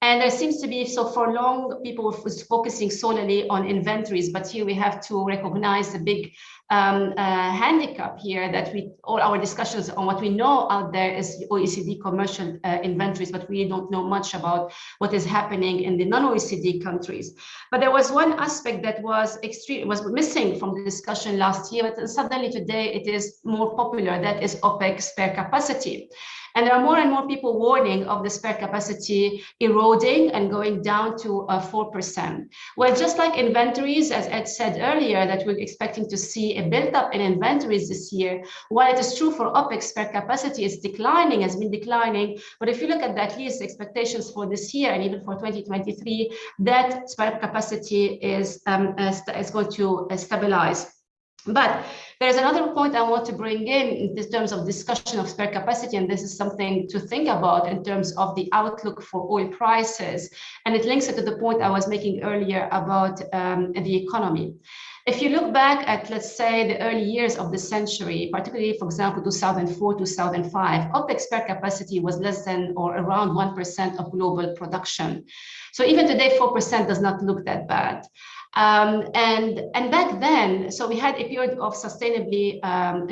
And there seems to be, so for long, people were focusing solely on inventories, but here we have to recognize the big handicap here, that all our discussions on what we know out there is OECD commercial inventories, but we don't know much about what is happening in the non-OECD countries. But there was one aspect that was missing from the discussion last year, but suddenly today it is more popular, that is OPEC spare capacity. And there are more and more people warning of the spare capacity eroding and going down to 4%. Well, just like inventories, as Ed said earlier, that we're expecting to see a build-up in inventories this year, while it is true for OPEC spare capacity is declining, has been declining. But if you look at at least expectations for this year and even for 2023, that spare capacity is going to stabilize. But there's another point I want to bring in terms of discussion of spare capacity, and this is something to think about in terms of the outlook for oil prices. And it links it to the point I was making earlier about the economy. If you look back at, let's say, the early years of the century, particularly, for example, 2004, 2005, OPEC spare capacity was less than or around 1% of global production. So even today, 4% does not look that bad. And back then, so we had a period of sustainably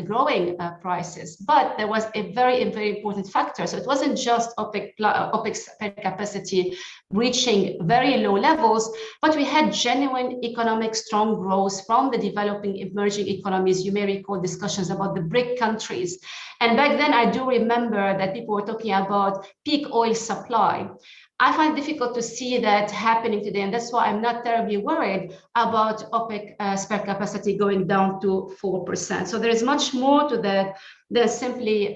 growing prices, but there was a very important factor. So it wasn't just OPEC's spare capacity reaching very low levels, but we had genuine economic strong growth from the developing emerging economies. You may recall discussions about the BRIC countries. And back then, I do remember that people were talking about peak oil supply. I find it difficult to see that happening today, and that's why I'm not terribly worried about OPEC spare capacity going down to 4%. So there is much more to that than simply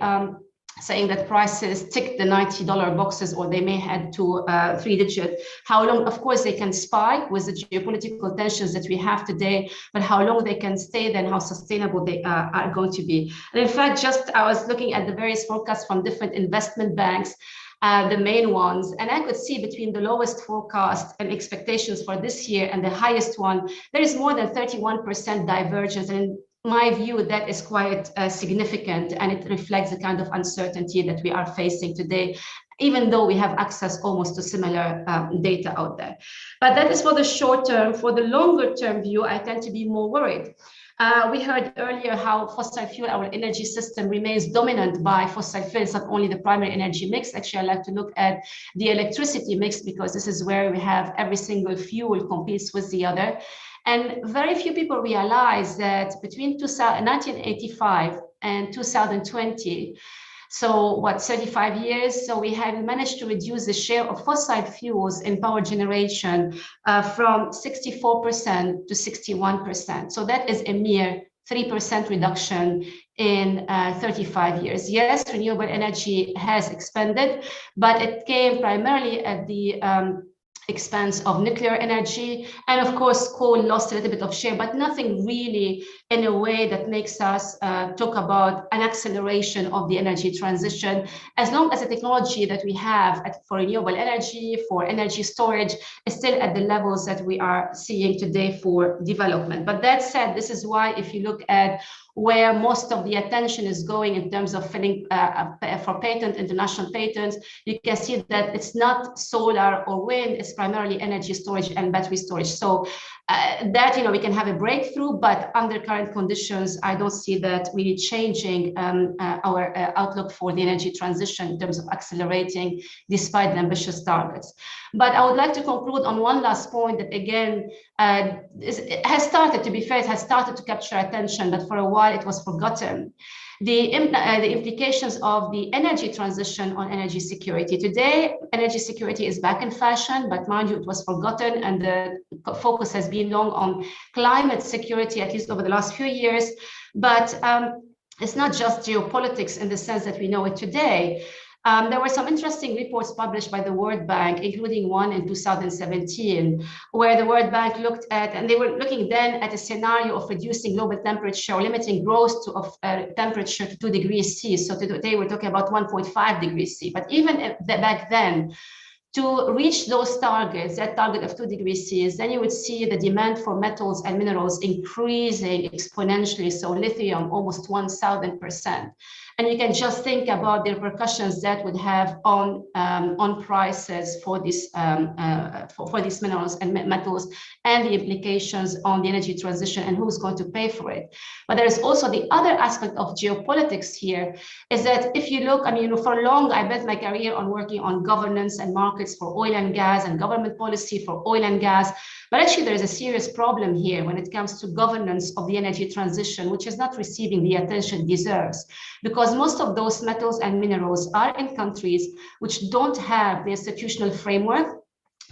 saying that prices tick the $90 boxes, or they may head to 3-digit. How long? Of course, they can spike with the geopolitical tensions that we have today, but how long they can stay, then how sustainable they are going to be. And in fact, I was looking at the various forecasts from different investment banks, the main ones, and I could see between the lowest forecast and expectations for this year and the highest one, there is more than 31% divergence. And in my view, that is quite significant, and it reflects the kind of uncertainty that we are facing today, even though we have access almost to similar data out there. But that is for the short term. For the longer term view, I tend to be more worried. We heard earlier how fossil fuel, our energy system remains dominant by fossil fuels, not only the primary energy mix. Actually, I like to look at the electricity mix, because this is where we have every single fuel competes with the other. And very few people realize that between 1985 and 2020, so what, 35 years? So we have managed to reduce the share of fossil fuels in power generation from 64% to 61%. So that is a mere 3% reduction in 35 years. Yes, renewable energy has expanded, but it came primarily at the expense of nuclear energy. And of course, coal lost a little bit of share, but nothing really in a way that makes us talk about an acceleration of the energy transition, as long as the technology that we have for renewable energy, for energy storage, is still at the levels that we are seeing today for development. But that said, this is why if you look at where most of the attention is going in terms of filing for international patents, you can see that it's not solar or wind, it's primarily energy storage and battery storage. So that, we can have a breakthrough, but under current conditions, I don't see that really changing our outlook for the energy transition in terms of accelerating despite the ambitious targets. But I would like to conclude on one last point that, again, it has started, to be fair, it has started to capture attention, but for a while it was forgotten. The implications of the energy transition on energy security. Today, energy security is back in fashion, but mind you, it was forgotten, and the focus has been long on climate security, at least over the last few years. But it's not just geopolitics in the sense that we know it today. There were some interesting reports published by the World Bank, including one in 2017, where the World Bank looked at, and they were looking then at a scenario of reducing global temperature or limiting growth of temperature to 2 degrees C. So today we're talking about 1.5 degrees C. But even back then, to reach those targets, that target of 2 degrees C, then you would see the demand for metals and minerals increasing exponentially. So lithium, almost 1,000%. And you can just think about the repercussions that would have on prices for these minerals and metals, and the implications on the energy transition and who's going to pay for it. But there is also the other aspect of geopolitics here, is that if you look, for long, I bet my career on working on governance and markets for oil and gas and government policy for oil and gas. But actually, there is a serious problem here when it comes to governance of the energy transition, which is not receiving the attention it deserves, because most of those metals and minerals are in countries which don't have the institutional framework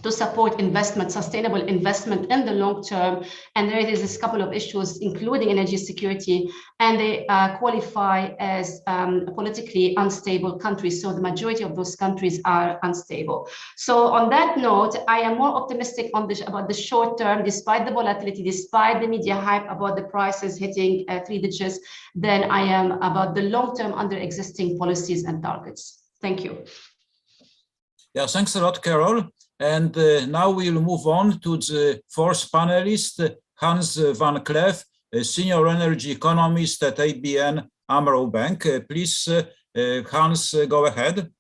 to support investment, sustainable investment in the long term. And there is a couple of issues, including energy security, and they qualify as politically unstable countries. So the majority of those countries are unstable. So on that note, I am more optimistic about the short term, despite the volatility, despite the media hype about the prices hitting 3 digits, than I am about the long term under existing policies and targets. Thank you. Yeah, thanks a lot, Carol. And now we'll move on to the fourth panelist, Hans van Cleef, Senior Energy Economist at ABN AMRO Bank. Please, Hans, go ahead.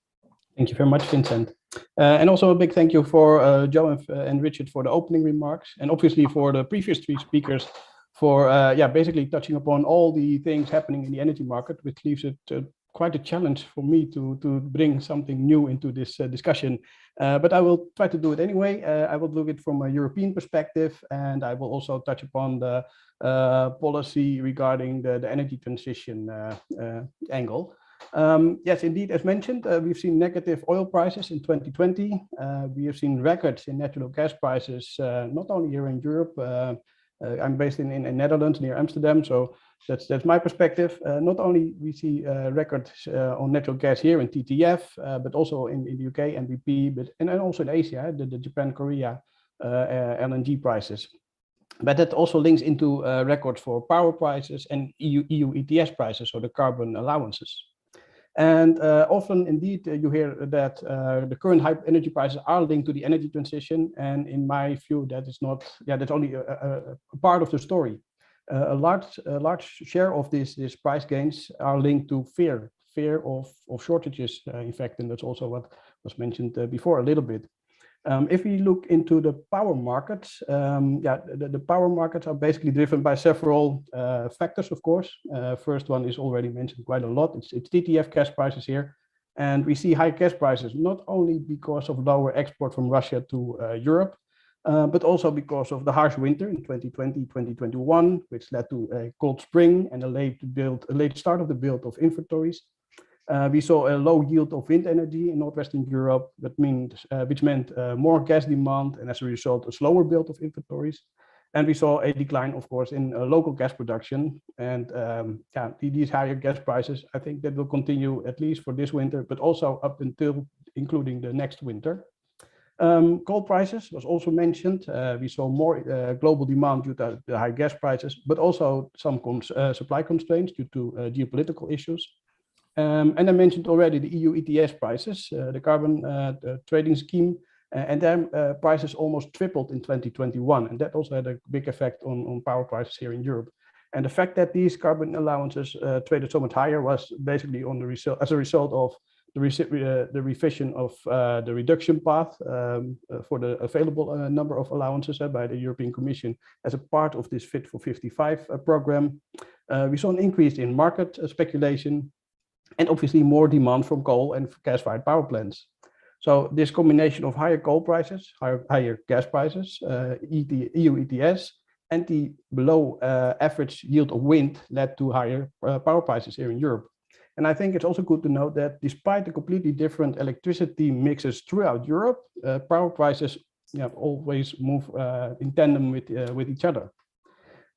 Thank you very much, Vincent. And also a big thank you for Joe and Richard for the opening remarks, and obviously for the previous three speakers for basically touching upon all the things happening in the energy market, which leaves it quite a challenge for me to bring something new into this discussion. But I will try to do it anyway. I will do it from a European perspective, and I will also touch upon the policy regarding the energy transition angle. Yes, indeed, as mentioned, we've seen negative oil prices in 2020. We have seen records in natural gas prices, not only here in Europe. I'm based in Netherlands, near Amsterdam, so that's my perspective. Not only we see records on natural gas here in TTF, but also in the UK, NBP, and also in Asia, the Japan, Korea LNG prices. But that also links into records for power prices and EU ETS prices, so the carbon allowances. And often, indeed, you hear that the current high energy prices are linked to the energy transition. And in my view, that is not, that's only a part of the story. A large share of these price gains are linked to fear of shortages, in fact, and that's also what was mentioned before a little bit. If we look into the power markets, the power markets are basically driven by several factors, of course. First one is already mentioned quite a lot. It's Dtf cash prices here. And we see high gas prices, not only because of lower export from Russia to Europe, but also because of the harsh winter in 2020, 2021, which led to a cold spring and a late start of the build of inventories. We saw a low yield of wind energy in Northwestern Europe, which meant more gas demand, and as a result, a slower build of inventories. And we saw a decline, of course, in local gas production. And these higher gas prices, I think that will continue at least for this winter, but also up until including the next winter. Coal prices was also mentioned. We saw more global demand due to the high gas prices, but also some supply constraints due to geopolitical issues. And I mentioned already the EU ETS prices, the carbon trading scheme, and then prices almost tripled in 2021. And that also had a big effect on power prices here in Europe. And the fact that these carbon allowances traded so much higher was basically as a result of the revision of the reduction path for the available number of allowances by the European Commission as a part of this Fit for 55 program. We saw an increase in market speculation, and obviously more demand from coal and gas-fired power plants. So this combination of higher coal prices, higher gas prices, EU ETS, and the below average yield of wind led to higher power prices here in Europe. And I think it's also good to note that despite the completely different electricity mixes throughout Europe, power prices always move in tandem with each other.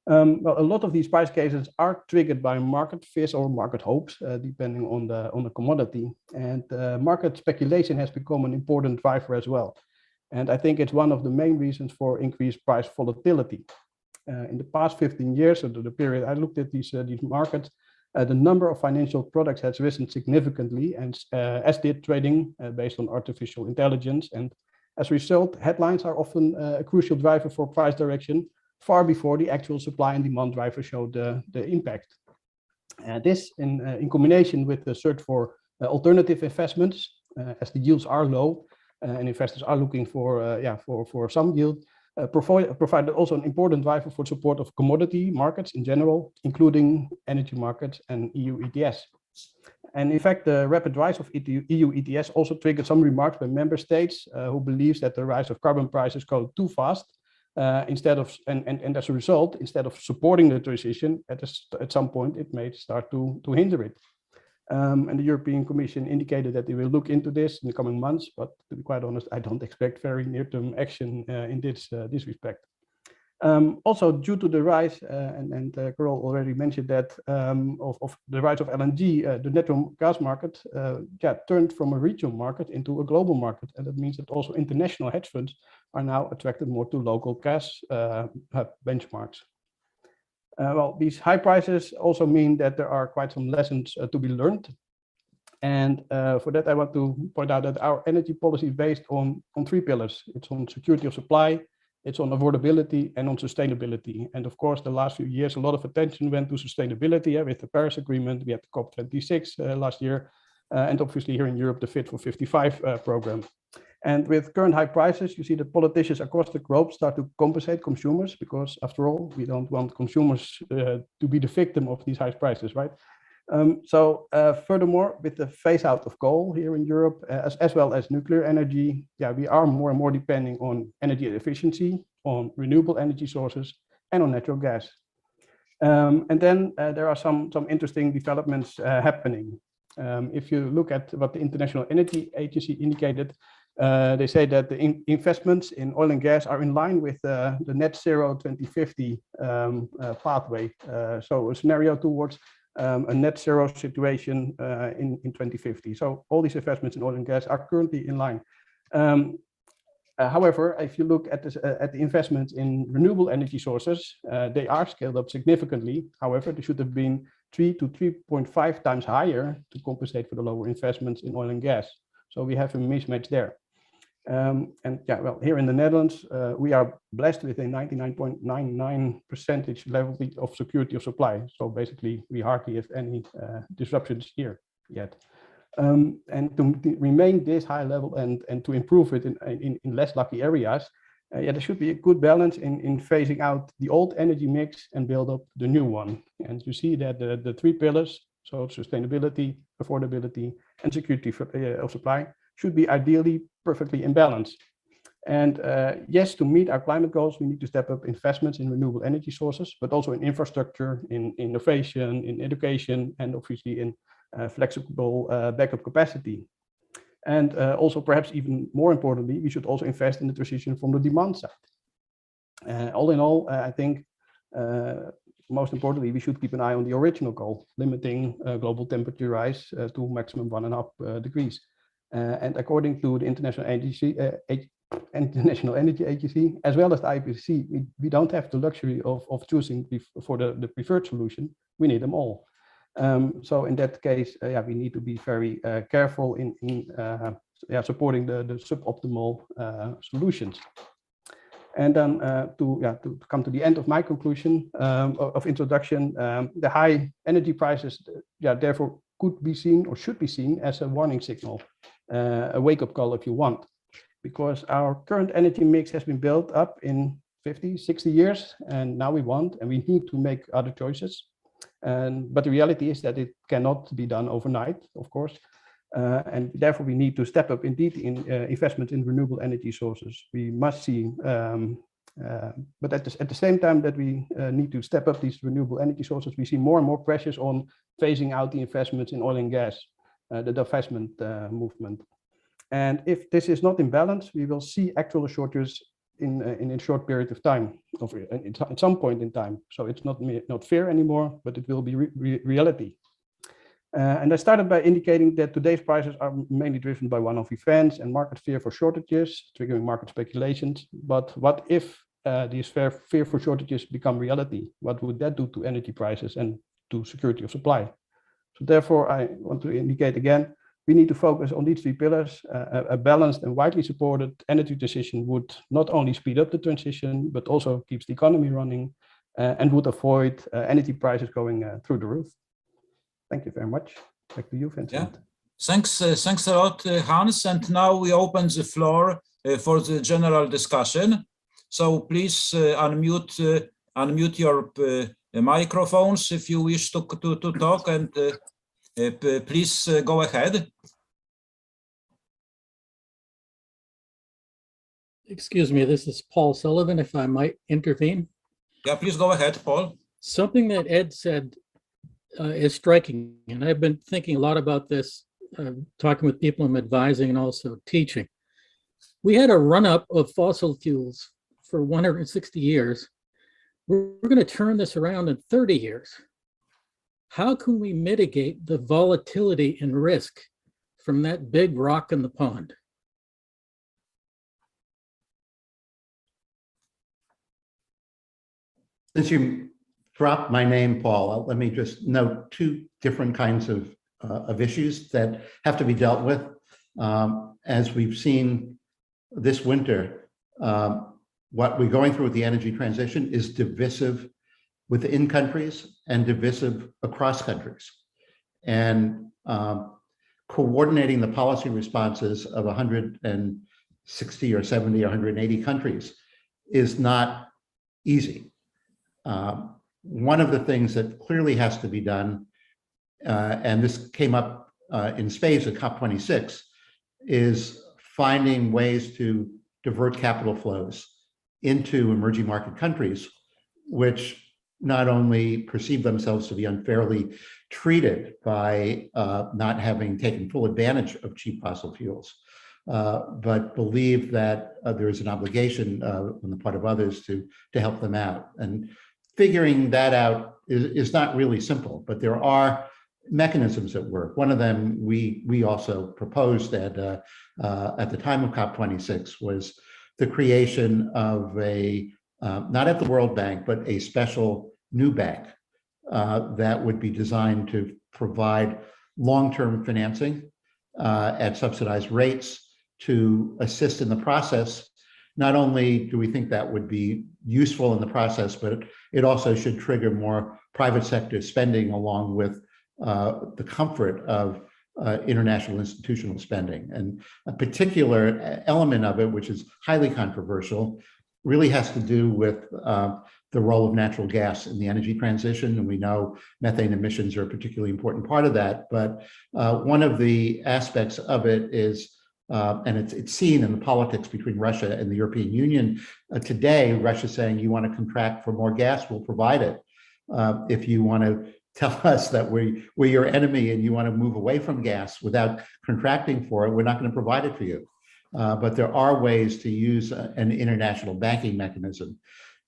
Well, a lot of these price cases are triggered by market fears or market hopes, depending on the commodity. And market speculation has become an important driver as well. And I think it's one of the main reasons for increased price volatility. In the past 15 years, so the period I looked at these markets, the number of financial products has risen significantly, and as did trading based on artificial intelligence. And as a result, headlines are often a crucial driver for price direction, far before the actual supply and demand driver showed the impact. This, in combination with the search for alternative investments, as the yields are low and investors are looking for some yield, provided also an important driver for support of commodity markets in general, including energy markets and EU ETS. And in fact, the rapid rise of EU ETS also triggered some remarks by member states who believes that the rise of carbon prices go too fast. And as a result, instead of supporting the transition, at some point it may start to hinder it. And the European Commission indicated that they will look into this in the coming months, but to be quite honest, I don't expect very near-term action in this respect. Also, due to the rise, and Carol already mentioned that, of the rise of LNG, the natural gas market turned from a regional market into a global market. And that means that also international hedge funds are now attracted more to local gas benchmarks. Well, these high prices also mean that there are quite some lessons to be learned. And for that, I want to point out that our energy policy is based on three pillars. It's on security of supply, It's on affordability and on sustainability. And of course, the last few years, a lot of attention went to sustainability with the Paris Agreement. We had the COP26 last year, and obviously here in Europe, the Fit for 55 program. And with current high prices, you see that politicians across the globe start to compensate consumers, because after all, we don't want consumers to be the victim of these high prices, right? Furthermore, with the phase out of coal here in Europe, as well as nuclear energy, we are more and more depending on energy efficiency, on renewable energy sources, and on natural gas. And then there are some interesting developments happening. If you look at what the International Energy Agency indicated, they say that the investments in oil and gas are in line with the net zero 2050 pathway. So a scenario towards a net zero situation in 2050. So all these investments in oil and gas are currently in line. However, if you look at the investments in renewable energy sources, they are scaled up significantly. However, they should have been 3 to 3.5 times higher to compensate for the lower investments in oil and gas. So we have a mismatch there. Here in the Netherlands, we are blessed with a 99.99% level of security of supply. So basically, we hardly have any disruptions here yet. And to remain this high level and to improve it in less lucky areas, there should be a good balance in phasing out the old energy mix and build up the new one. And you see that the three pillars, so sustainability, affordability, and security of supply, should be ideally perfectly in balance. And yes, to meet our climate goals, we need to step up investments in renewable energy sources, but also in infrastructure, in innovation, in education, and obviously in flexible backup capacity. And also, perhaps even more importantly, we should also invest in the transition from the demand side. All in all, I think most importantly, we should keep an eye on the original goal, limiting global temperature rise to maximum 1.5 degrees. And according to the International Energy Agency, as well as the IPCC, we don't have the luxury of choosing for the preferred solution. We need them all. So in that case, we need to be very careful in supporting the suboptimal solutions. And then to come to the end of my conclusion of introduction, the high energy prices, therefore could be seen or should be seen as a warning signal, a wake-up call if you want, because our current energy mix has been built up in 50, 60 years, and now we want and we need to make other choices. But the reality is that it cannot be done overnight, of course, and therefore we need to step up indeed in investment in renewable energy sources. We must see, but at the same time that we need to step up these renewable energy sources, we see more and more pressures on phasing out the investments in oil and gas, the divestment movement. And if this is not in balance, we will see actual shortages in a short period of time, at some point in time. So it's not fair anymore, but it will be reality. And I started by indicating that today's prices are mainly driven by one-off events and market fear for shortages, triggering market speculations. But what if these fear for shortages become reality? What would that do to energy prices and to security of supply? So therefore, I want to indicate again, we need to focus on these three pillars. A balanced and widely supported energy transition would not only speed up the transition, but also keeps the economy running and would avoid energy prices going through the roof. Thank you very much. Back to you, Vincent. Yeah. Thanks a lot, Hans. And now we open the floor for the general discussion. So please unmute your microphones if you wish to talk, and please go ahead. Excuse me, this is Paul Sullivan, if I might intervene. Yeah, please go ahead, Paul. Something that Ed said is striking, and I've been thinking a lot about this, talking with people I'm advising and also teaching. We had a run-up of fossil fuels for 160 years. We're going to turn this around in 30 years. How can we mitigate the volatility and risk from that big rock in the pond? Since you dropped my name, Paul, let me just note two different kinds of issues that have to be dealt with. As we've seen this winter, what we're going through with the energy transition is divisive within countries and divisive across countries. And coordinating the policy responses of 160 or 70 or 180 countries is not easy. One of the things that clearly has to be done, and this came up in spades at COP26, is finding ways to divert capital flows into emerging market countries, which not only perceive themselves to be unfairly treated by not having taken full advantage of cheap fossil fuels, but believe that there is an obligation on the part of others to help them out. And figuring that out is not really simple, but there are mechanisms at work. One of them we also proposed at the time of COP26 was the creation of a, not at the World Bank, but a special new bank that would be designed to provide long-term financing at subsidized rates to assist in the process. Not only do we think that would be useful in the process, but it also should trigger more private sector spending along with the comfort of international institutional spending. And a particular element of it, which is highly controversial, really has to do with the role of natural gas in the energy transition. And we know methane emissions are a particularly important part of that. But one of the aspects of it is, and it's seen in the politics between Russia and the European Union. Today, Russia's saying, you want to contract for more gas, we'll provide it. If you want to tell us that we're your enemy and you want to move away from gas without contracting for it, we're not going to provide it for you. But there are ways to use an international banking mechanism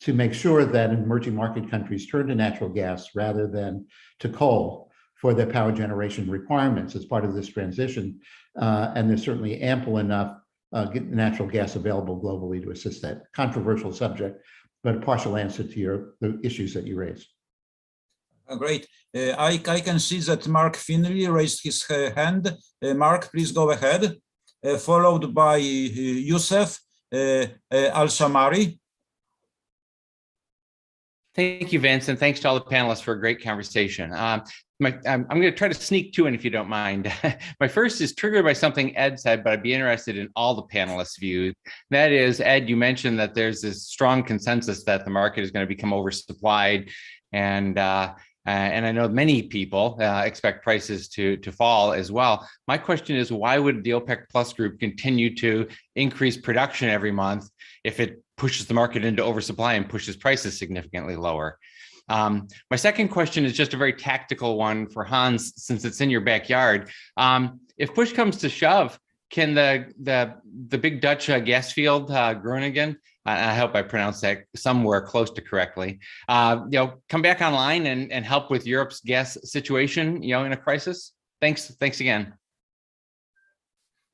to make sure that emerging market countries turn to natural gas rather than to coal for their power generation requirements as part of this transition. And there's certainly ample enough natural gas available globally to assist that. Controversial subject, but a partial answer to the issues that you raised. Great. I can see that Mark Finley raised his hand. Mark, please go ahead. Followed by Youssef Al-Shamari. Thank you, Vince, and thanks to all the panelists for a great conversation. I'm going to try to sneak two in if you don't mind. My first is triggered by something Ed said, but I'd be interested in all the panelists' views. That is, Ed, you mentioned that there's this strong consensus that the market is going to become oversupplied, and I know many people expect prices to fall as well. My question is, why would the OPEC Plus group continue to increase production every month if it pushes the market into oversupply and pushes prices significantly lower? My second question is just a very tactical one for Hans, since it's in your backyard. If push comes to shove, can the big Dutch gas field Groningen, I hope I pronounced that somewhere close to correctly, come back online and help with Europe's gas situation, in a crisis? Thanks again.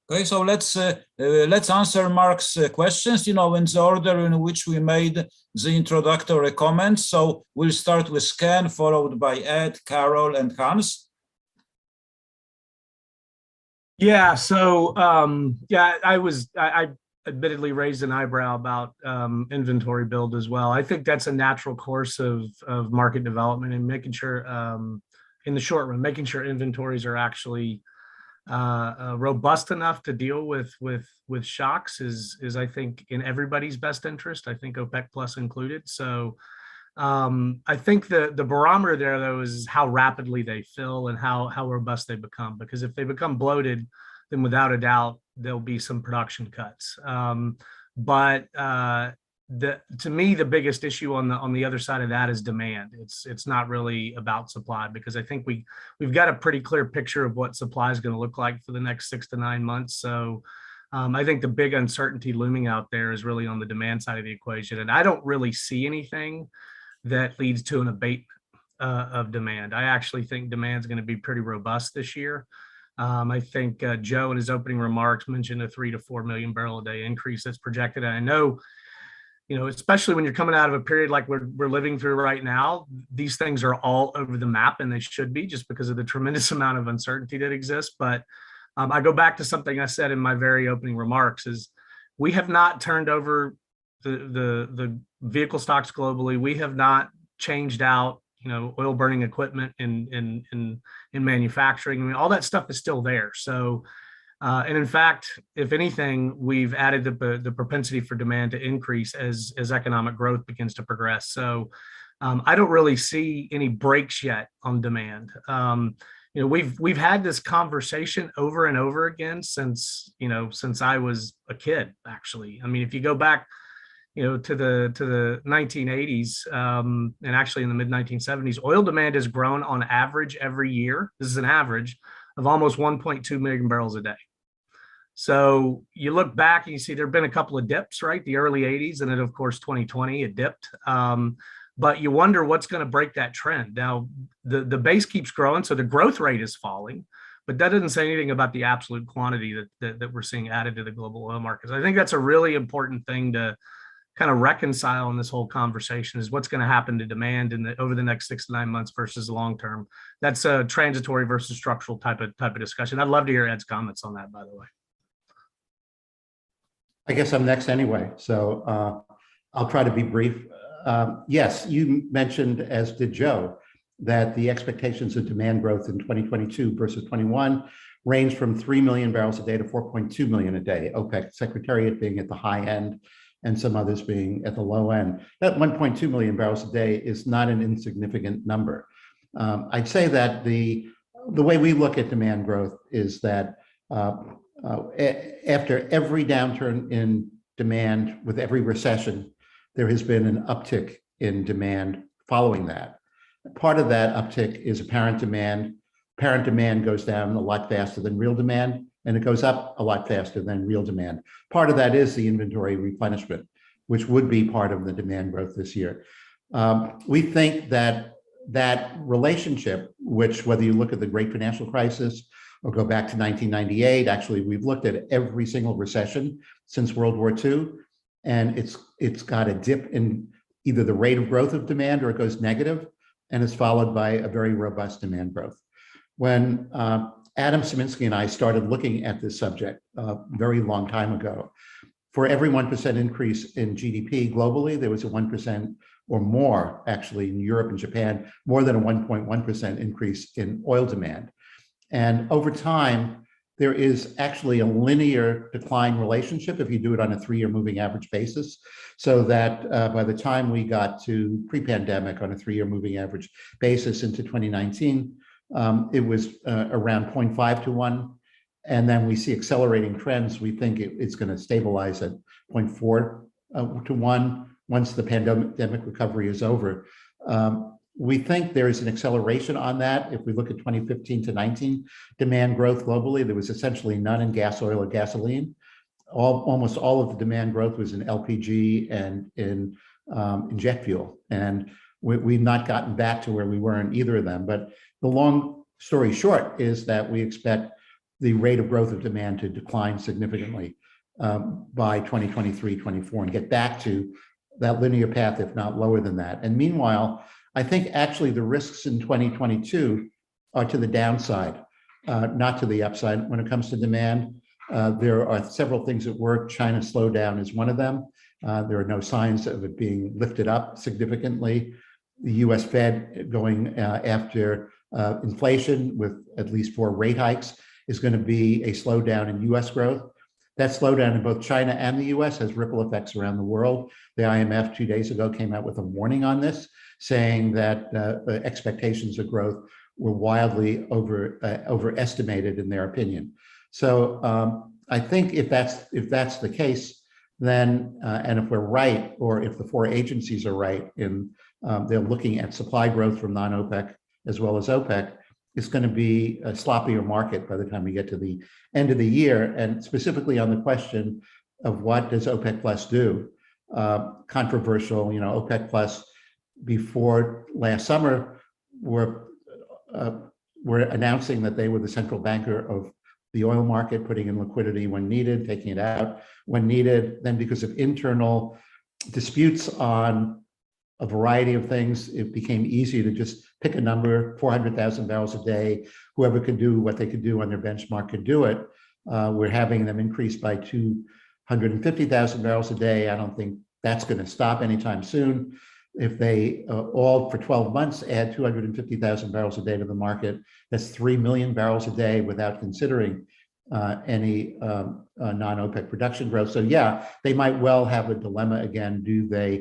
Okay, so let's answer Mark's questions, in the order in which we made the introductory comments. So we'll start with Ken, followed by Ed, Carol, and Hans. Yeah, so I admittedly raised an eyebrow about inventory build as well. I think that's a natural course of market development and making sure in the short run, making sure inventories are actually robust enough to deal with shocks is I think in everybody's best interest. I think OPEC Plus included. So I think the barometer there though is how rapidly they fill and how robust they become. Because if they become bloated, then without a doubt there'll be some production cuts. But to me, the biggest issue on the other side of that is demand. It's not really about supply, because I think we've got a pretty clear picture of what supply is going to look like for the next 6 to 9 months. So I think the big uncertainty looming out there is really on the demand side of the equation, and I don't really see anything that leads to an abatement of demand. I actually think demand is going to be pretty robust this year. I think Joe in his opening remarks mentioned a 3 to 4 million barrel a day increase that's projected. And I know, especially when you're coming out of a period like we're living through right now, these things are all over the map, and they should be, just because of the tremendous amount of uncertainty that exists. But I go back to something I said in my very opening remarks is we have not turned over the vehicle stocks globally. We have not changed out, oil burning equipment in manufacturing. I mean, all that stuff is still there. So, and in fact, if anything, we've added the propensity for demand to increase as economic growth begins to progress. So, I don't really see any breaks yet on demand. We've had this conversation over and over again since I was a kid, actually. I mean, if you go back, to the 1980s, and actually in the mid 1970s, oil demand has grown on average every year. This is an average of almost 1.2 million barrels a day. So you look back and you see there've been a couple of dips, right? The early 80s, and then of course 2020 it dipped. But you wonder what's going to break that trend. Now, the base keeps growing, so the growth rate is falling, but that doesn't say anything about the absolute quantity that we're seeing added to the global oil markets. I think that's a really important thing to kind of reconcile in this whole conversation, is what's going to happen to demand over the next 6 to 9 months versus the long term. That's a transitory versus structural type of discussion. I'd love to hear Ed's comments on that, by the way. I guess I'm next anyway, so I'll try to be brief. Yes, you mentioned, as did Joe, that the expectations of demand growth in 2022 versus 21 range from 3 million barrels a day to 4.2 million a day, OPEC Secretariat being at the high end and some others being at the low end. That 1.2 million barrels a day is not an insignificant number. I'd say that the way we look at demand growth is that after every downturn in demand, with every recession, there has been an uptick in demand following that. Part of that uptick is apparent demand. Apparent demand goes down a lot faster than real demand, and it goes up a lot faster than real demand. Part of that is the inventory replenishment, which would be part of the demand growth this year. We think that relationship, which, whether you look at the Great Financial Crisis or go back to 1998, actually, we've looked at every single recession since World War II, and it's got a dip in either the rate of growth of demand or it goes negative, and it's followed by a very robust demand growth. When Adam Szymanski and I started looking at this subject a very long time ago, for every 1% increase in GDP globally, there was a 1% or more, actually, in Europe and Japan, more than a 1.1% increase in oil demand. And over time, there is actually a linear decline relationship if you do it on a 3-year moving average basis, so that by the time we got to pre-pandemic on a 3-year moving average basis into 2019, it was around 0.5 to 1. And then we see accelerating trends. We think it's going to stabilize at 0.4 to 1 once the pandemic recovery is over. We think there is an acceleration on that. If we look at 2015 to 19 demand growth globally, there was essentially none in gas, oil, or gasoline. Almost all of the demand growth was in LPG and in jet fuel. And we've not gotten back to where we were in either of them. But the long story short is that we expect the rate of growth of demand to decline significantly by 2023, 24, and get back to that linear path, if not lower than that. And meanwhile, I think actually the risks in 2022 are to the downside, not to the upside when it comes to demand. There are several things at work. China's slowdown is one of them. There are no signs of it being lifted up significantly. The US Fed going after inflation with at least 4 rate hikes is going to be a slowdown in US growth. That slowdown in both China and the US has ripple effects around the world. The IMF 2 days ago came out with a warning on this, saying that the expectations of growth were wildly overestimated in their opinion. So I think if that's the case, then and if we're right, or if the 4 agencies are right in they're looking at supply growth from non-OPEC as well as OPEC, it's going to be a sloppier market by the time we get to the end of the year. And specifically on the question of what does OPEC Plus do, controversial, OPEC Plus before last summer were announcing that they were the central banker of the oil market, putting in liquidity when needed, taking it out when needed. Then because of internal disputes on a variety of things, it became easy to just pick a number, 400,000 barrels a day. Whoever could do what they could do on their benchmark could do it. We're having them increase by 250,000 barrels a day. I don't think that's going to stop anytime soon. If they all for 12 months add 250,000 barrels a day to the market, that's 3 million barrels a day without considering any non-OPEC production growth. So yeah, they might well have a dilemma again. Do they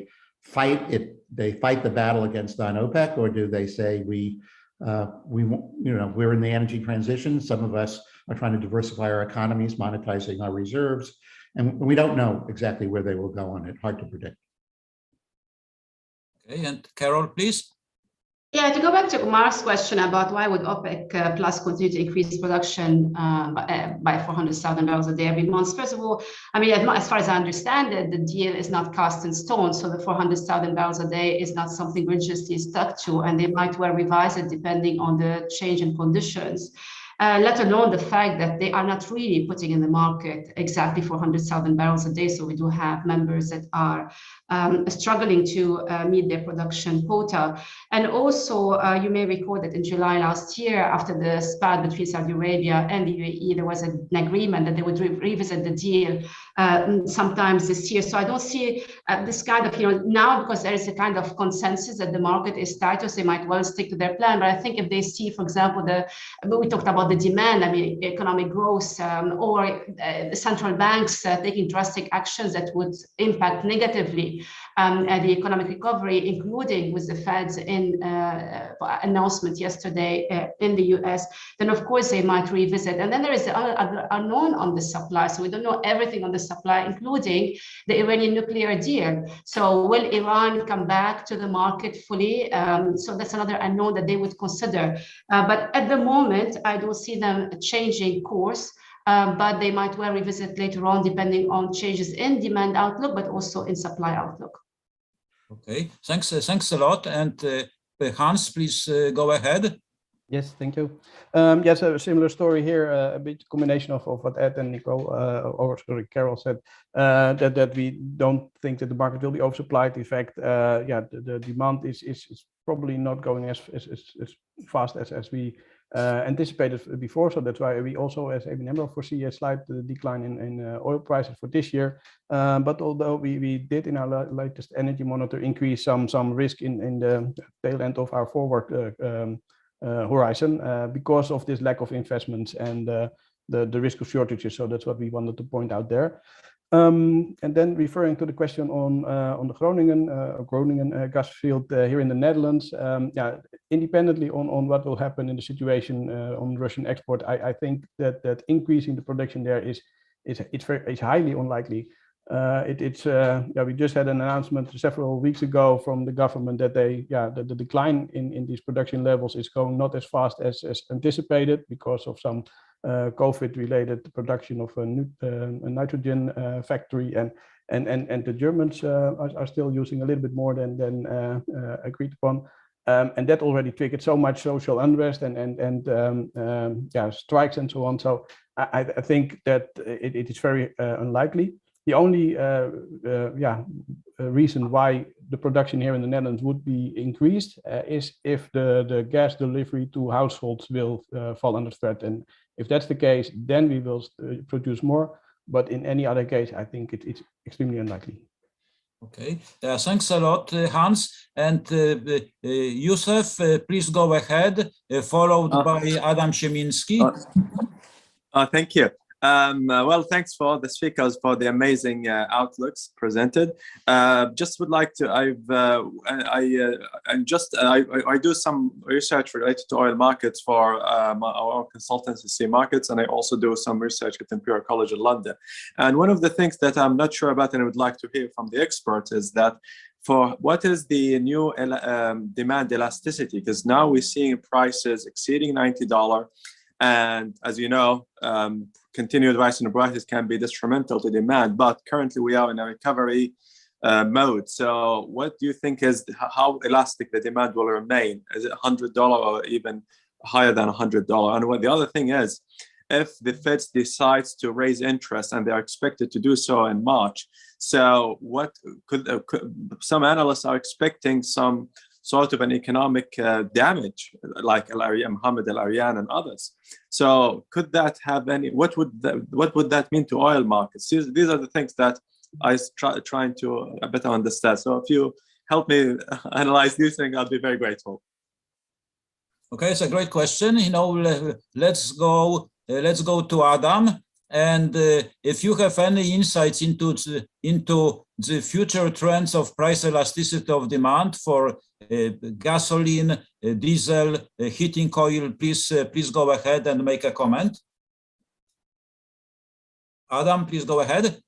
fight it? They fight the battle against non-OPEC, or do they say we're in the energy transition? Some of us are trying to diversify our economies, monetizing our reserves, and we don't know exactly where they will go on it. Hard to predict. Okay, and Carol, please. Yeah, to go back to Mark's question about why would OPEC plus continue to increase production by 400,000 barrels a day every month. First of all, I mean, as far as I understand it, the deal is not cast in stone. So the 400,000 barrels a day is not something religiously stuck to, and they might well revise it depending on the change in conditions. Let alone the fact that they are not really putting in the market exactly 400,000 barrels a day. So we do have members that are struggling to meet their production quota. And also, you may recall that in July last year, after the spat between Saudi Arabia and the UAE, there was an agreement that they would revisit the deal sometimes this year. So I don't see this kind of, now because there is a kind of consensus that the market is tighter, so they might well stick to their plan. But I think if they see, for example, we talked about the demand, I mean, economic growth, or central banks taking drastic actions that would impact negatively the economic recovery, including with the Fed's announcement yesterday in the US, then of course they might revisit. And then there is the other unknown on the supply. So we don't know everything on the supply, including the Iranian nuclear deal. So will Iran come back to the market fully? So that's another unknown that they would consider. But at the moment, I don't see them changing course. But they might well revisit later on, depending on changes in demand outlook, but also in supply outlook. Okay, thanks a lot. And Hans, please go ahead. Yes, thank you. Yes, a similar story here, a bit combination of what Ed and Carol said, that we don't think that the market will be oversupplied. In fact, the demand is probably not going as fast as we anticipated before. So that's why we also, as ABN AMRO, foresee a slight decline in oil prices for this year. But although we did in our latest energy monitor increase some risk in the tail end of our forward horizon because of this lack of investments and the risk of shortages. So that's what we wanted to point out there. And then referring to the question on the Groningen gas field here in the Netherlands, independently on what will happen in the situation on Russian export, I think that increasing the production there is highly unlikely. We just had an announcement several weeks ago from the government that the decline in these production levels is going not as fast as anticipated because of some COVID-related production of a nitrogen factory, and the Germans are still using a little bit more than agreed upon, and that already triggered so much social unrest and strikes and so on. So I think that it is very unlikely. The only reason why the production here in the Netherlands would be increased is if the gas delivery to households will fall under threat. And if that's the case, then we will produce more. But in any other case, I think it's extremely unlikely. Okay, thanks a lot, Hans. And Youssef, please go ahead, followed by Adam Szymiński. Thank you. Well, thanks for the speakers for the amazing outlooks presented. Just would like to, I do some research related to oil markets for our consultancy markets, and I also do some research at Imperial College in London. And one of the things that I'm not sure about and I would like to hear from the experts is that for what is the new demand elasticity, because now we're seeing prices exceeding $90. And as you know, continued rise in prices can be detrimental to demand, but currently we are in a recovery mode. So what do you think is how elastic the demand will remain? Is it $100 or even higher than $100? And what the other thing is, if the Fed decides to raise interest, and they are expected to do so in March, so what could some analysts are expecting some sort of an economic damage, like Mohammed Al-Aryan and others. So could that have any? What would that mean to oil markets? These are the things that trying to better understand. So if you help me analyze these things, I'll be very grateful. Okay, it's a great question. Let's go to Adam. And if you have any insights into the future trends of price elasticity of demand for gasoline, diesel, heating oil, please go ahead and make a comment. Adam, please go ahead.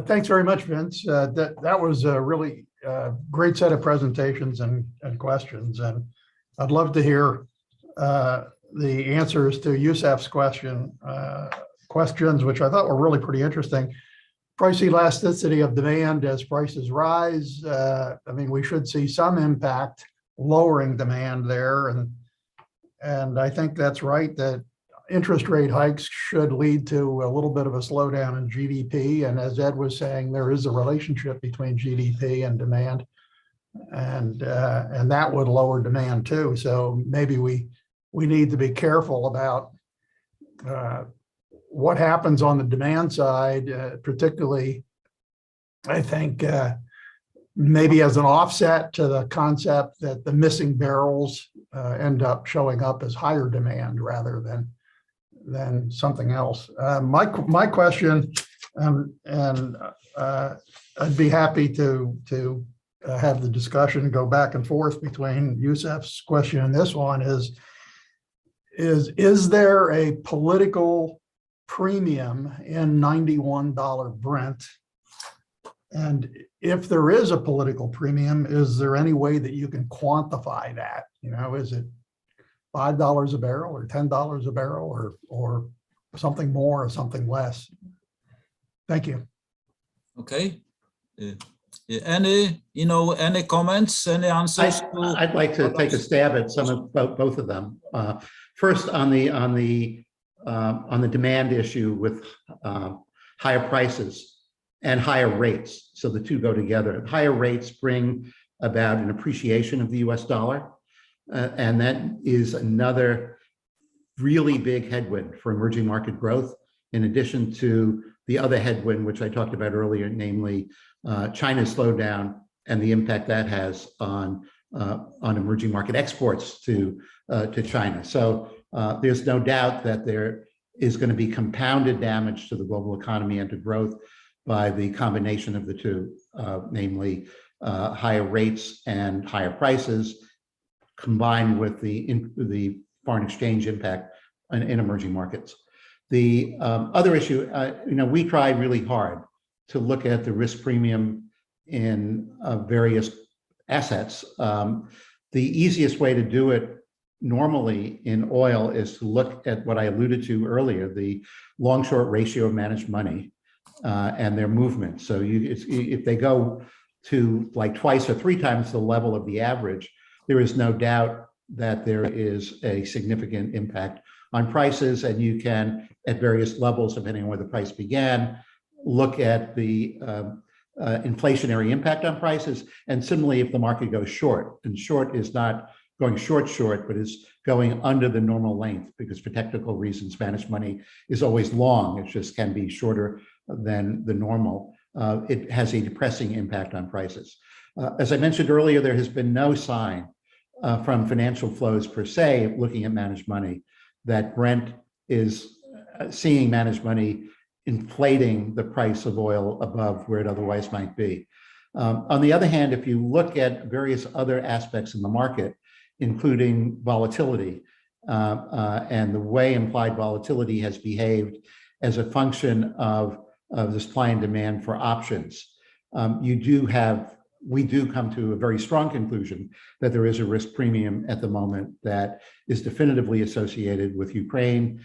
Thanks very much, Vince. That was a really great set of presentations and questions, and I'd love to hear the answers to Yusef's questions, which I thought were really pretty interesting. Price elasticity of demand as prices rise. I mean, we should see some impact lowering demand there, and I think that's right that interest rate hikes should lead to a little bit of a slowdown in GDP. And as Ed was saying, there is a relationship between GDP and demand, and that would lower demand too. So maybe we need to be careful about what happens on the demand side, particularly, I think, maybe as an offset to the concept that the missing barrels end up showing up as higher demand rather than something else. My question, and I'd be happy to have the discussion go back and forth between Yusef's question and this one is there a political premium in $91 Brent? And if there is a political premium, is there any way that you can quantify that? Is it $5 a barrel or $10 a barrel or something more or something less? Thank you. Okay. Any comments, any answers? I'd like to take a stab at some of both of them. First, on the demand issue with higher prices and higher rates. So the two go together. Higher rates bring about an appreciation of the US dollar. And that is another really big headwind for emerging market growth, in addition to the other headwind, which I talked about earlier, namely China's slowdown and the impact that has on emerging market exports to China. So there's no doubt that there is going to be compounded damage to the global economy and to growth by the combination of the two, namely higher rates and higher prices, combined with the foreign exchange impact in emerging markets. The other issue, we tried really hard to look at the risk premium in various assets. The easiest way to do it normally in oil is to look at what I alluded to earlier, the long-short ratio of managed money and their movement. So if they go to like twice or three times the level of the average, there is no doubt that there is a significant impact on prices, and you can, at various levels, depending on where the price began, look at the inflationary impact on prices. And similarly, if the market goes short, and short is not going short, but is going under the normal length, because for technical reasons, managed money is always long. It just can be shorter than the normal. It has a depressing impact on prices. As I mentioned earlier, there has been no sign from financial flows per se, looking at managed money, that Brent is seeing managed money inflating the price of oil above where it otherwise might be. On the other hand, if you look at various other aspects in the market, including volatility and the way implied volatility has behaved as a function of the supply and demand for options, we do come to a very strong conclusion that there is a risk premium at the moment that is definitively associated with Ukraine.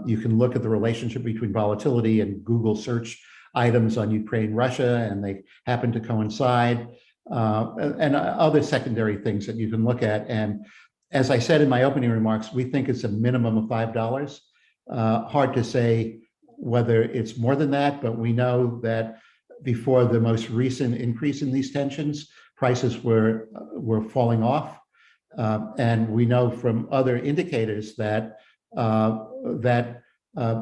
You can look at the relationship between volatility and Google search items on Ukraine, Russia, and they happen to coincide, and other secondary things that you can look at. And as I said in my opening remarks, we think it's a minimum of $5. Hard to say whether it's more than that, but we know that before the most recent increase in these tensions, prices were falling off, and we know from other indicators that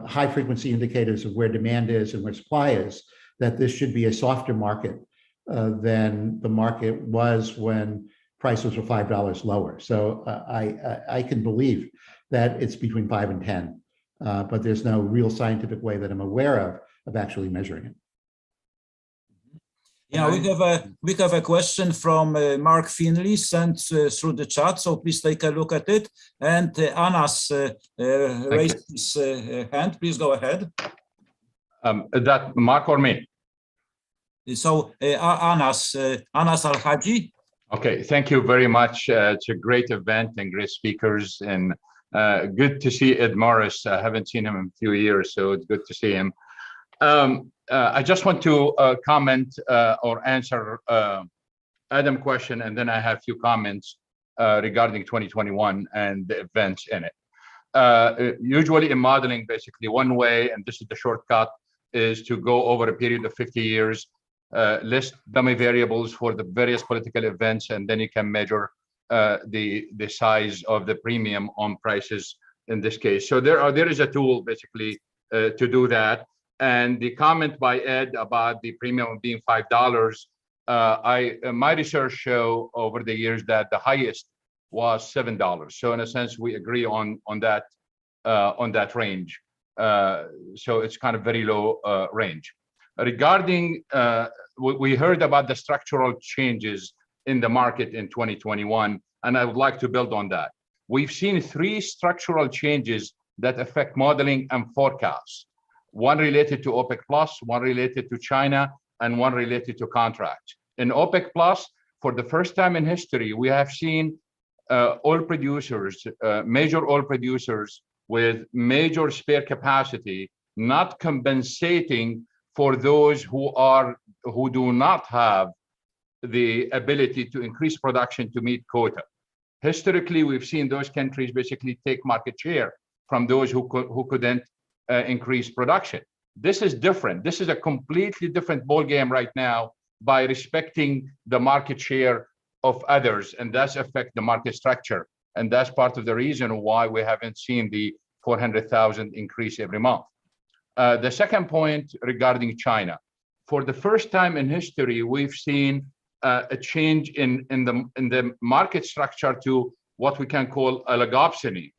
high frequency indicators of where demand is and where supply is, that this should be a softer market than the market was when prices were $5 lower. So I can believe that it's between 5 and 10, but there's no real scientific way that I'm aware of actually measuring it. Yeah, we have a question from Mark Finley sent through the chat, so please take a look at it. And Anas raised his hand. Please go ahead. Is that Mark or me? So Anas Al-Haji. Okay, thank you very much. It's a great event and great speakers, and good to see Ed Morris. I haven't seen him in a few years, so it's good to see him. I just want to comment or answer Adam's question, and then I have a few comments regarding 2021 and the events in it. Usually in modeling, basically one way, and this is the shortcut, is to go over a period of 50 years, list dummy variables for the various political events, and then you can measure the size of the premium on prices in this case. So there is a tool basically to do that. And the comment by Ed about the premium being $5, my research show over the years that the highest was $7. So in a sense, we agree on that range. So it's kind of very low range. Regarding, we heard about the structural changes in the market in 2021, and I would like to build on that. We've seen 3 structural changes that affect modeling and forecasts. One related to OPEC+, one related to China, and one related to contracts. In OPEC+, for the first time in history, we have seen oil producers, major oil producers with major spare capacity, not compensating for those who do not have the ability to increase production to meet quota. Historically, we've seen those countries basically take market share from those who couldn't increase production. This is different. This is a completely different ballgame right now by respecting the market share of others, and that's affect the market structure. And that's part of the reason why we haven't seen the 400,000 increase every month. The second point regarding China. For the first time in history, we've seen a change in the market structure to what we can call oligopsony.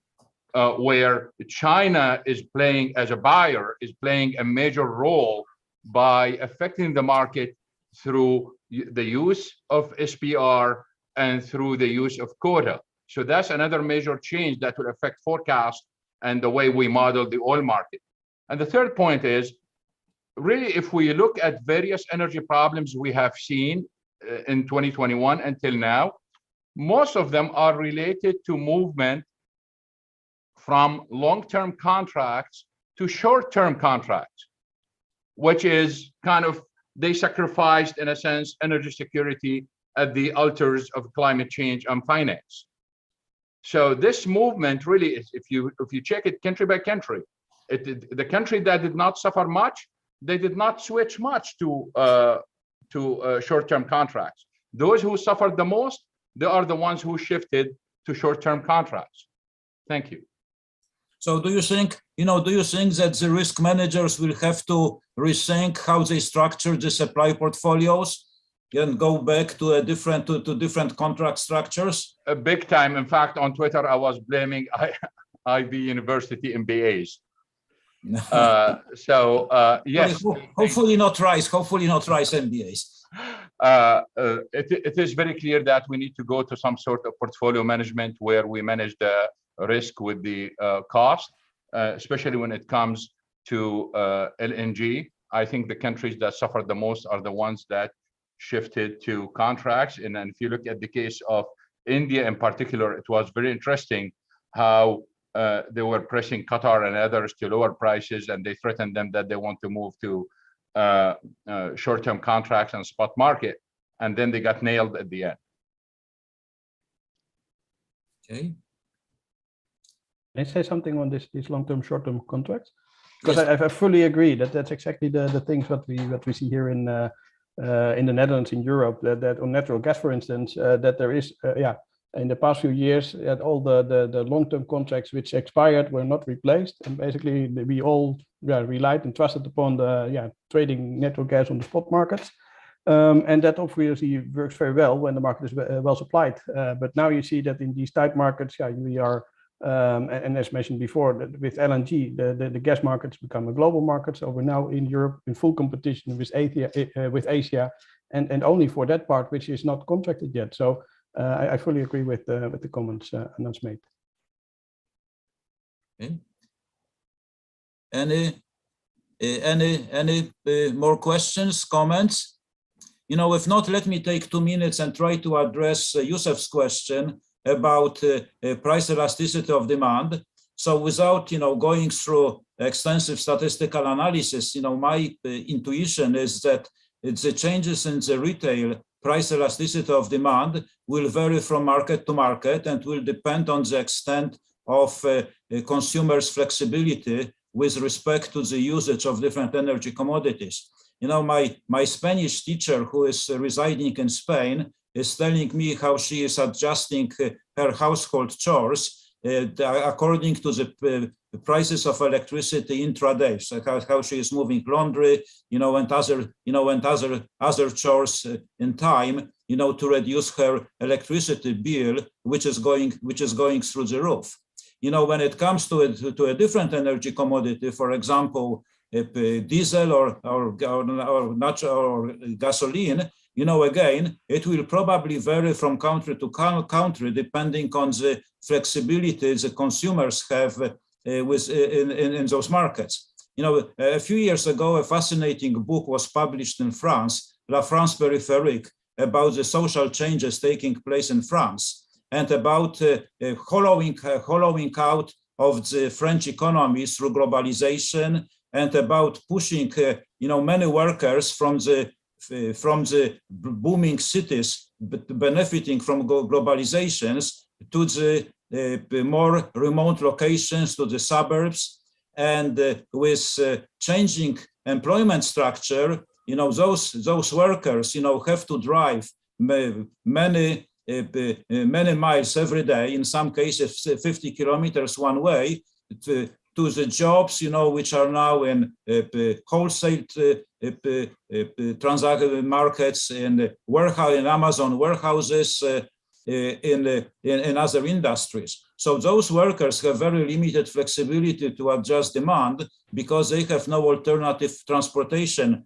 Where China is playing as a buyer, is playing a major role by affecting the market through the use of SPR and through the use of quota. So that's another major change that will affect forecast and the way we model the oil market. And the third point is, really, if we look at various energy problems we have seen in 2021 until now, most of them are related to movement from long-term contracts to short-term contracts, which is kind of, they sacrificed, in a sense, energy security at the altars of climate change and finance. So this movement really is, if you check it country by country, the country that did not suffer much, they did not switch much to short-term contracts. Those who suffered the most, they are the ones who shifted to short-term contracts. Thank you. So do you think that the risk managers will have to rethink how they structure the supply portfolios and go back to different contract structures? A big time. In fact, on Twitter, I was blaming Ivy University MBAs. Yes. Hopefully not Rice MBAs. It is very clear that we need to go to some sort of portfolio management where we manage the risk with the cost, especially when it comes to LNG. I think the countries that suffered the most are the ones that shifted to contracts. And then if you look at the case of India in particular, it was very interesting how they were pressing Qatar and others to lower prices, and they threatened them that they want to move to short-term contracts and spot market, and then they got nailed at the end. Okay. Can I say something on these long-term, short-term contracts? Because yes. I fully agree that that's exactly the things what we see here in the Netherlands, in Europe, that on natural gas, for instance, that there is In the past few years, all the long-term contracts which expired were not replaced, and basically we all relied and trusted upon the trading natural gas on the spot markets. And that obviously works very well when the market is well supplied. But now you see that in these tight markets, we are, and as mentioned before, with LNG, the gas markets become a global market. So we're now in Europe in full competition with Asia, and only for that part which is not contracted yet. So I fully agree with the comments Anand's made. Okay. Any more questions, comments? If not, let me take 2 minutes and try to address Yusuf's question about price elasticity of demand. So without, going through extensive statistical analysis, my intuition is that the changes in the retail price elasticity of demand will vary from market to market and will depend on the extent of consumers' flexibility with respect to the usage of different energy commodities. My Spanish teacher, who is residing in Spain, is telling me how she is adjusting her household chores according to the prices of electricity intraday. So how she is moving laundry, and other chores in time, to reduce her electricity bill, which is going through the roof. When it comes to a different energy commodity, for example, diesel or natural or gasoline, again, it will probably vary from country to country depending on the flexibility the consumers have in those markets. A few years ago, a fascinating book was published in France, La France Périphérique, about the social changes taking place in France and about hollowing out of the French economy through globalization, and about pushing, many workers from the booming cities benefiting from globalizations to the more remote locations, to the suburbs, and with changing employment structure, those workers, have to drive many miles every day, in some cases 50 kilometers one way, to the jobs, which are now in wholesale transaction markets, in Amazon warehouses, in other industries. So those workers have very limited flexibility to adjust demand because they have no alternative transportation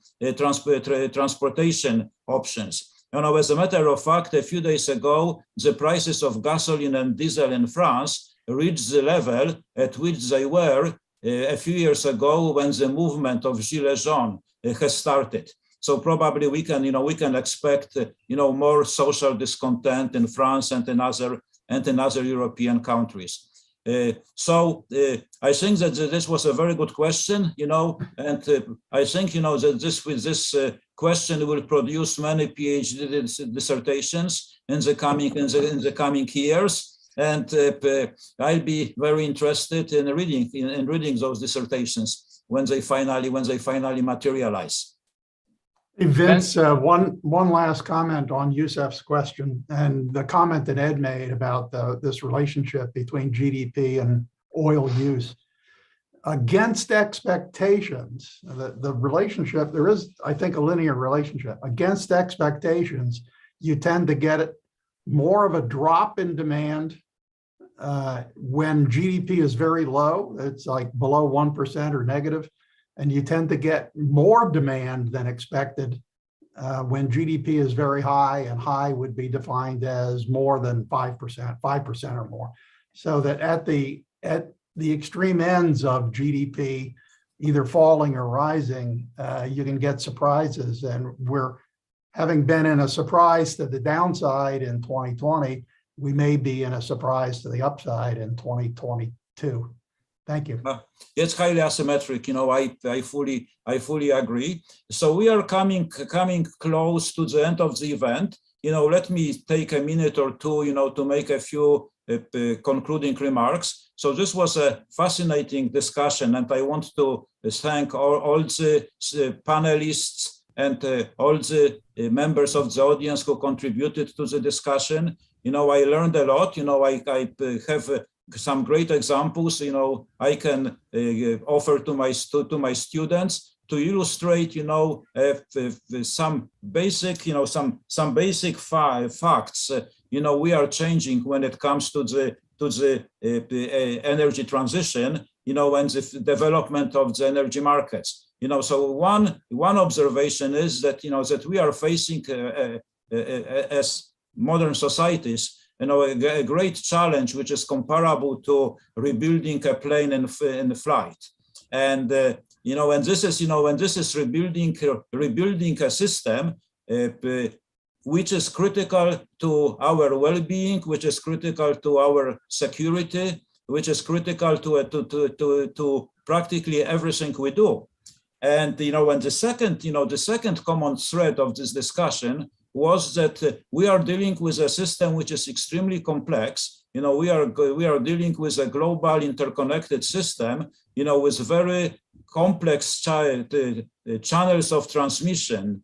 options. As a matter of fact, a few days ago, the prices of gasoline and diesel in France reached the level at which they were a few years ago when the movement of Gilets jaunes has started. So probably we can expect more social discontent in France and in other European countries. So I think that this was a very good question, and I think that this question will produce many PhD dissertations in the coming years. And I'll be very interested in reading those dissertations when they finally materialize. Hey, Vince, one last comment on Yusuf's question and the comment that Ed made about this relationship between GDP and oil use. Against expectations, the relationship, there is, I think, a linear relationship. Against expectations, you tend to get more of a drop in demand when GDP is very low. It's like below 1% or negative, and you tend to get more demand than expected when GDP is very high, and high would be defined as more than 5% or more. So that at the extreme ends of GDP, either falling or rising, you can get surprises, and we're having been in a surprise to the downside in 2020, we may be in a surprise to the upside in 2022. Thank you. It's highly asymmetric. I fully agree. So we are coming close to the end of the event. Let me take a minute or two, to make a few concluding remarks. So this was a fascinating discussion, and I want to thank all the panelists and all the members of the audience who contributed to the discussion. I learned a lot. I have some great examples, I can offer to my students to illustrate, some basic, some basic facts. We are changing when it comes to the energy transition, and the development of the energy markets. So one observation is that that we are facing as modern societies, a great challenge which is comparable to rebuilding a plane in flight, and and this is rebuilding a system which is critical to our well-being, which is critical to our security, which is critical to practically everything we do. And and the second common thread of this discussion was that we are dealing with a system which is extremely complex. We are dealing with a global interconnected system, with very complex channels of transmission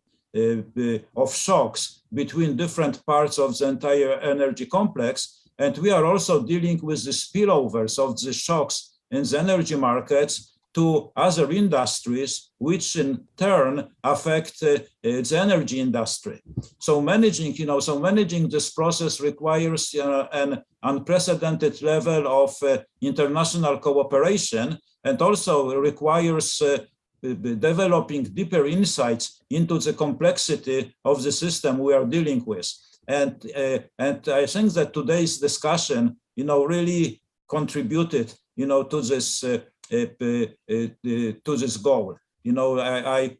of shocks between different parts of the entire energy complex. And we are also dealing with the spillovers of the shocks in the energy markets to other industries, which in turn affect the energy industry. So managing this process requires an unprecedented level of international cooperation, and also requires developing deeper insights into the complexity of the system we are dealing with. And I think that today's discussion, really contributed, to this goal. I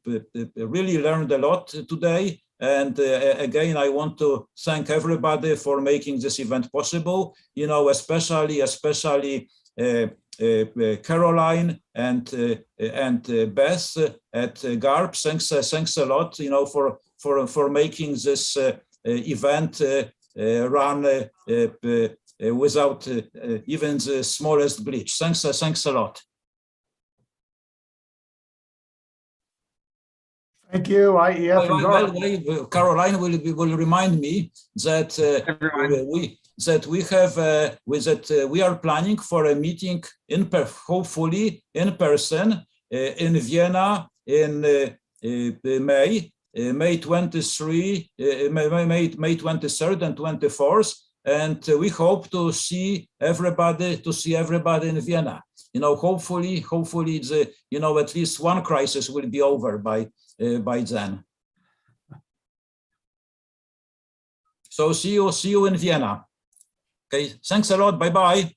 really learned a lot today. And again, I want to thank everybody for making this event possible, especially Caroline and Beth at GARP. Thanks a lot, for making this event run without even the smallest glitch. Thanks a lot. Thank you, IEF and GARP. Caroline will remind me that we are planning for a meeting hopefully in person in Vienna in May 23rd and 24th, and we hope to see everybody in Vienna. Hopefully the at least one crisis will be over by then. So see you in Vienna. Okay, thanks a lot. Bye bye.